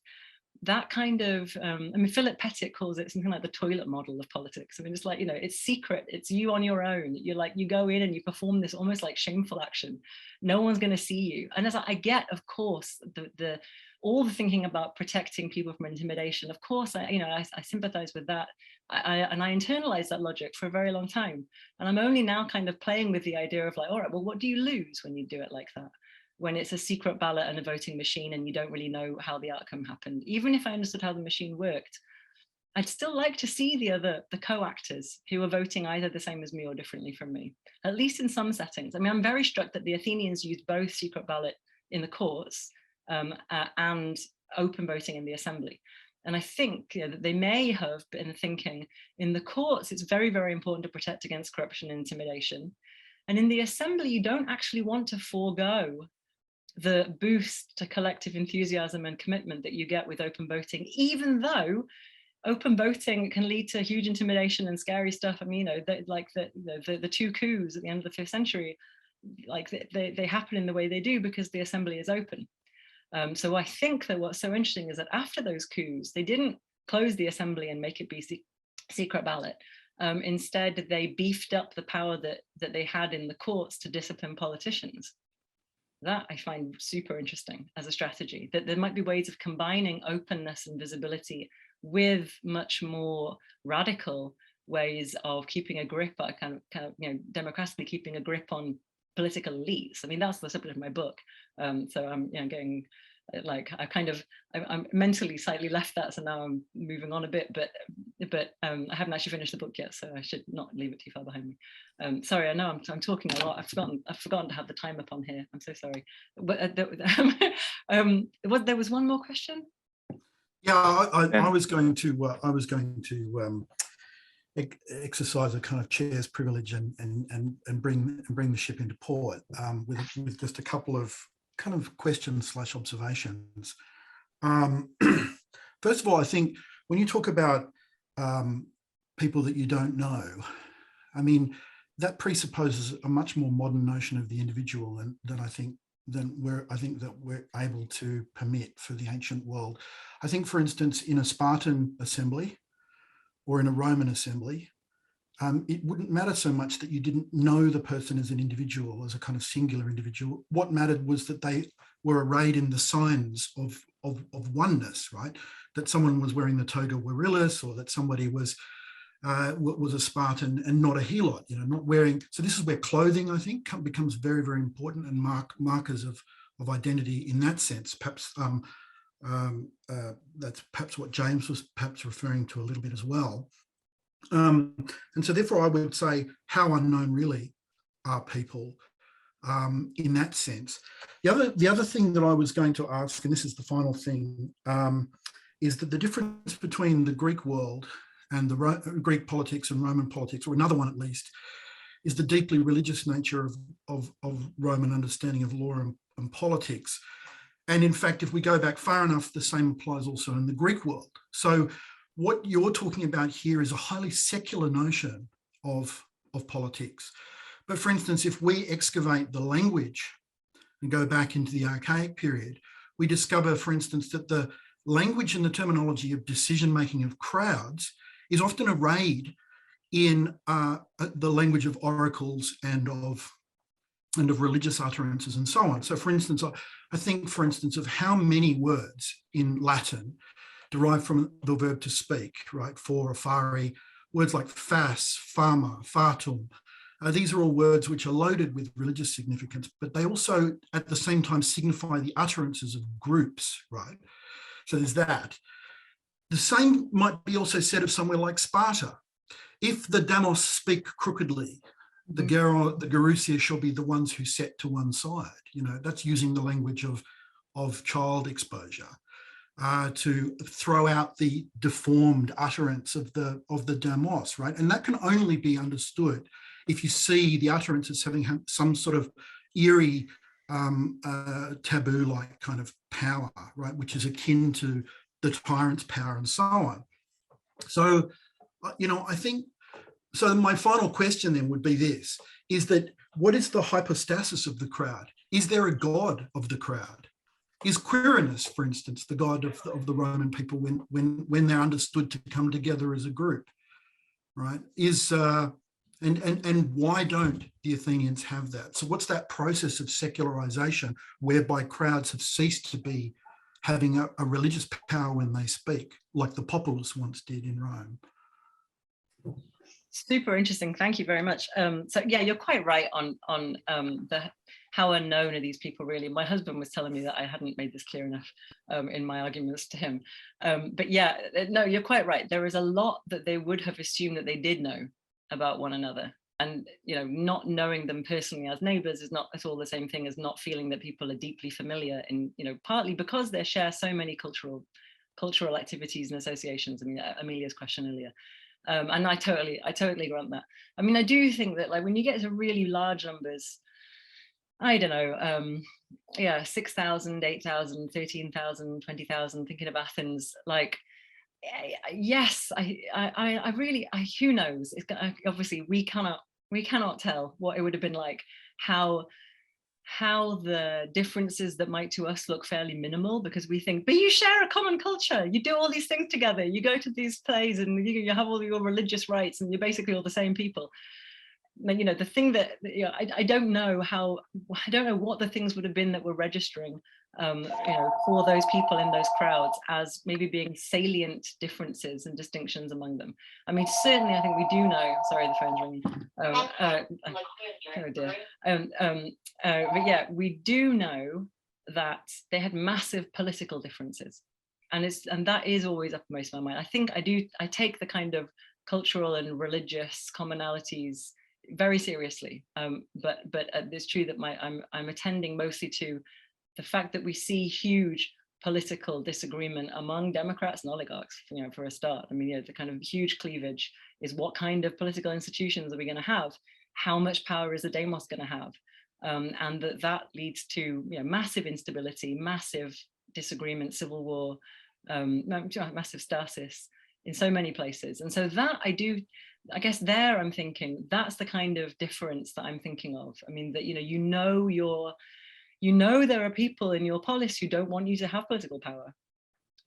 that kind of, I mean, Philip Pettit calls it something like the toilet model of politics. I mean, it's like, you know, it's secret, it's you on your own. You're like, you go in and you perform this almost like shameful action. No one's going to see you. And as I get, of course, all the thinking about protecting people from intimidation, of course, I sympathize with that. And I internalized that logic for a very long time. And I'm only now kind of playing with the idea of like, all right, well, what do you lose when you do it like that? When it's a secret ballot and a voting machine and you don't really know how the outcome happened. Even if I understood how the machine worked, I'd still like to see the co-actors who are voting either the same as me or differently from me, at least in some settings. I mean, I'm very struck that the Athenians used both secret ballot in the courts and open voting in the assembly. And I think that they may have been thinking in the courts, it's very, very important to protect against corruption and intimidation. And in the assembly, you don't actually want to forego the boost to collective enthusiasm and commitment that you get with open voting, even though open voting can lead to huge intimidation and scary stuff. I mean, you know, the two coups at the end of the 5th century, like they happen in the way they do because the assembly is open. So I think that what's so interesting is that after those coups, they didn't close the assembly and make it be secret ballot. Instead, they beefed up the power that they had in the courts to discipline politicians. That I find super interesting as a strategy, that there might be ways of combining openness and visibility with much more radical ways of keeping a grip, kind of you know, democratically keeping a grip on political elites. I mean, that's the subject of my book. So I'm getting like I'm mentally slightly left that, so now I'm moving on a bit, but I haven't actually finished the book yet, so I should not leave it too far behind me. Sorry, I know I'm talking a lot. I've forgotten to have the time up on here. I'm so sorry. But there was one more question. Yeah, I was going to exercise a kind of chair's privilege and bring the ship into port with just a couple of kind of questions / observations. First of all, I think when you talk about people that you don't know, I mean, that presupposes a much more modern notion of the individual than I think that we're able to permit for the ancient world. I think, for instance, in a Spartan assembly or in a Roman assembly, it wouldn't matter so much that you didn't know the person as an individual, as a kind of singular individual. What mattered was that they were arrayed in the signs of oneness, right? That someone was wearing the toga virilis, or that somebody was a Spartan and not a helot, you know, not wearing. So this is where clothing, I think, becomes very, very important and markers of identity in that sense. Perhaps that's perhaps what James was perhaps referring to a little bit as well. And so therefore I would say, how unknown really are people in that sense? The other thing that I was going to ask, and this is the final thing, is that the difference between the Greek world and the Greek politics and Roman politics, or another one at least, is the deeply religious nature of Roman understanding of law and politics. And in fact, if we go back far enough, the same applies also in the Greek world. So what you're talking about here is a highly secular notion of politics. But for instance, if we excavate the language and go back into the archaic period, we discover, for instance, that the language and the terminology of decision-making of crowds is often arrayed in the language of oracles and of religious utterances and so on. So for instance, I think, for instance, of how many words in Latin derive from the verb to speak, right? For, fare, words like fas, fama, fatum. These are all words which are loaded with religious significance, but they also at the same time signify the utterances of groups, right? So there's that. The same might be also said of somewhere like Sparta. If the Damos speak crookedly, the Gerousia shall be the ones who set to one side. You know, that's using the language of child exposure to throw out the deformed utterance of the Damos, right? And that can only be understood if you see the utterance as having some sort of eerie taboo-like kind of power, right? Which is akin to the tyrant's power and so on. So, you know, I think, so my final question then would be this, is that what is the hypostasis of the crowd? Is there a god of the crowd? Is Quirinus, for instance, the god of the Roman people when they're understood to come together as a group, right? And why don't the Athenians have that? So what's that process of secularization whereby crowds have ceased to be having a religious power when they speak, like the populace once did in Rome? Super interesting. Thank you very much. So yeah, you're quite right on how unknown are these people really. My husband was telling me that I hadn't made this clear enough in my arguments to him. But yeah, no, you're quite right. There is a lot that they would have assumed that they did know about one another. And, you know, not knowing them personally as neighbors is not at all the same thing as not feeling that people are deeply familiar in, you know, partly because they share so many cultural activities and associations. I mean, Amelia's question earlier. And I totally grant that. I mean, I do think that, like, when you get to really large numbers, I don't know, yeah, 6,000, 8,000, 13,000, 20,000, thinking of Athens, like, yes, I really, who knows? It's, obviously, we cannot tell what it would have been like, how the differences that might to us look fairly minimal, because we think, but you share a common culture, you do all these things together, you go to these plays and you have all your religious rites and you're basically all the same people. You know, the thing that, you know, I don't know what the things would have been that we're registering, you know, for those people in those crowds as maybe being salient differences and distinctions among them. I mean, certainly, I think we do know. Sorry, the phone's ringing. Oh dear. But yeah, we do know that they had massive political differences, and that is always uppermost in my mind. I think I take the kind of cultural and religious commonalities very seriously, but it's true that I'm attending mostly to the fact that we see huge political disagreement among Democrats and oligarchs, you know, for a start. I mean, you know, the kind of huge cleavage is what kind of political institutions are we going to have? How much power is the demos going to have? And that leads to, you know, massive instability, massive disagreement, civil war, massive stasis in so many places. And so that I guess there I'm thinking, that's the kind of difference that I'm thinking of. I mean, that, you know there are people in your polis who don't want you to have political power,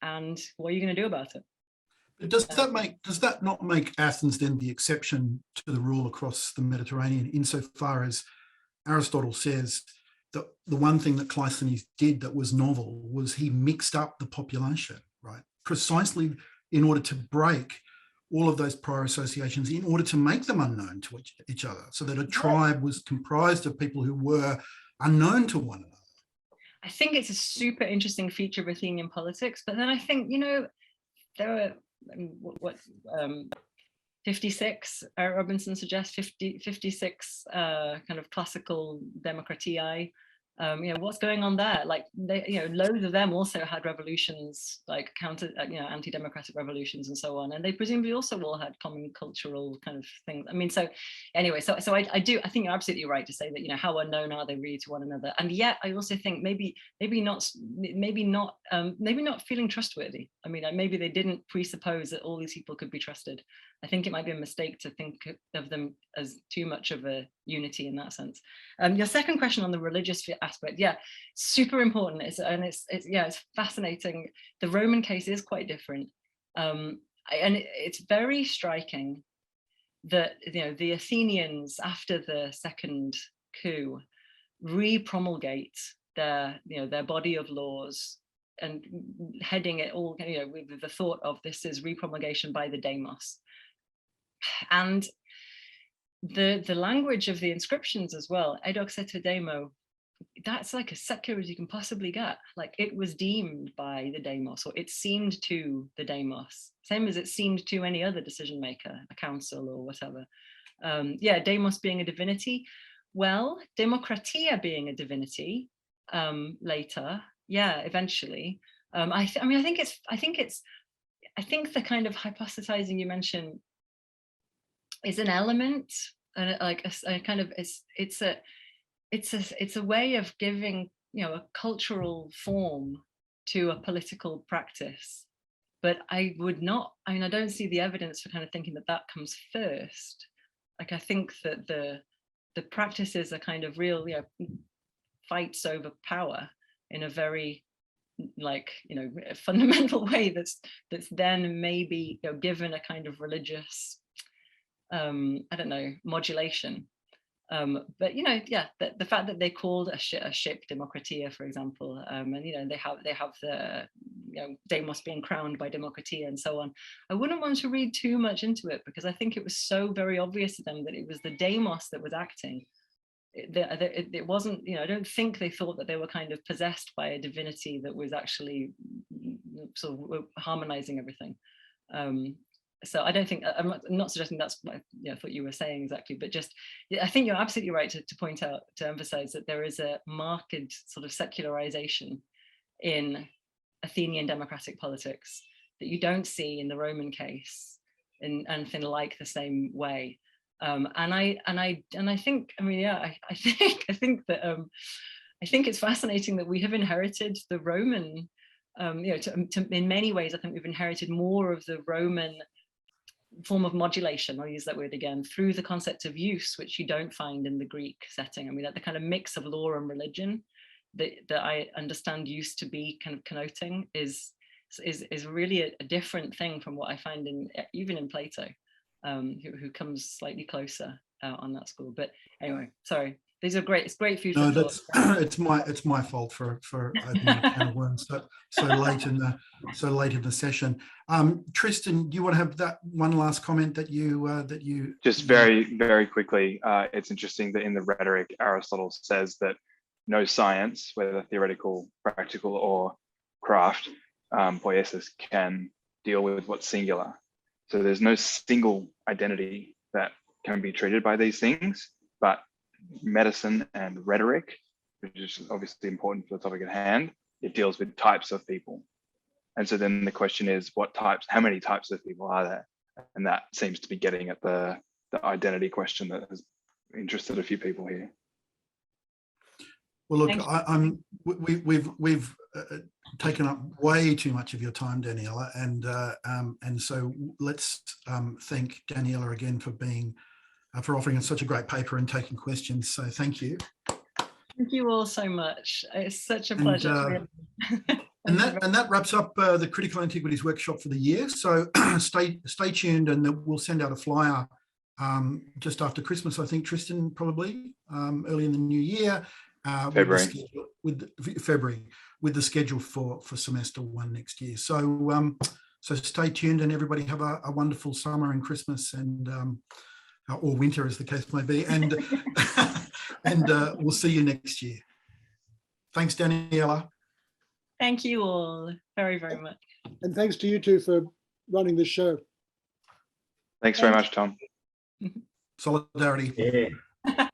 and what are you going to do about it? Does that not make Athens then the exception to the rule across the Mediterranean, insofar as Aristotle says that the one thing that Cleisthenes did that was novel was he mixed up the population, right? Precisely in order to break all of those prior associations, in order to make them unknown to each other, so that a tribe was comprised of people who were unknown to one another. I think it's a super interesting feature of Athenian politics, but then I think, you know, there were 56, Robinson suggests 56 kind of classical democratii. You know, what's going on there? Like, they, you know, loads of them also had revolutions, like anti-democratic revolutions and so on, and they presumably also all had common cultural kind of things. I mean, so anyway, so I think you're absolutely right to say that, you know, how unknown are they really to one another, and yet I also think maybe not feeling trustworthy. I mean, maybe they didn't presuppose that all these people could be trusted. I think it might be a mistake to think of them as too much of a unity in that sense. Your second question on the religious aspect, yeah, super important. It's fascinating. The Roman case is quite different, and it's very striking that the Athenians, after the second coup, re-promulgate their body of laws, and heading it all with the thought of this is re-promulgation by the demos. And the language of the inscriptions as well, edoxeter demo, that's like as secular as you can possibly get. Like, it was deemed by the demos, or it seemed to the demos, same as it seemed to any other decision maker, a council or whatever. Yeah, demos being a divinity. Well, demokratia being a divinity later, yeah, eventually. I think the kind of hypothesizing you mentioned is an element, and it's a way of giving a cultural form to a political practice. But I don't see the evidence for kind of thinking that comes first. Like, I think that the practices are kind of real fights over power in a very fundamental way that's then maybe given a kind of religious modulation. But the fact that they called a ship Demokratia, for example, and they have the demos being crowned by Demokratia and so on. I wouldn't want to read too much into it, because I think it was so very obvious to them that it was the demos that was acting. It wasn't, I don't think they thought that they were kind of possessed by a divinity that was actually sort of harmonizing everything. So I don't think, I'm not suggesting that's what I thought you were saying exactly, but just, I think you're absolutely right to point out, to emphasize that there is a marked sort of secularization in Athenian democratic politics that you don't see in the Roman case in anything like the same way. I think it's fascinating that we have inherited the Roman, in many ways, I think we've inherited more of the Roman form of modulation, I'll use that word again, through the concept of use, which you don't find in the Greek setting. I mean, that the kind of mix of law and religion that I understand used to be kind of connoting is really a different thing from what I find even in Plato, who comes slightly closer on that school. But anyway, sorry. These are great. It's great food for thought. It's my fault for opening a can of worms so late in the session. Tristan, do you want to have that one last comment that you just very, very quickly? It's interesting that in the Rhetoric, Aristotle says that no science, whether theoretical, practical, or craft, poiesis, can deal with what's singular. So there's no single identity that can be treated by these things, but medicine and rhetoric, which is obviously important for the topic at hand, it deals with types of people. And so then the question is, what types, how many types of people are there? And that seems to be getting at the identity question that has interested a few people here. Well, look, we've taken up way too much of your time, Daniela, and so let's thank Daniela again for offering us such a great paper and taking questions. So thank you. Thank you all so much. It's such a pleasure. And that wraps up the Critical Antiquities Workshop for the year. So stay tuned, and we'll send out a flyer just after Christmas, I think, Tristan, probably early in the new year. February. With the schedule for semester 1 next year. So so stay tuned, and everybody have a wonderful summer and Christmas, and or winter, as the case may be, and we'll see you next year. Thanks, Daniela. Thank you all very, very much. And thanks to you two for running this show. Thanks very much, Tom. Solidarity. Yeah.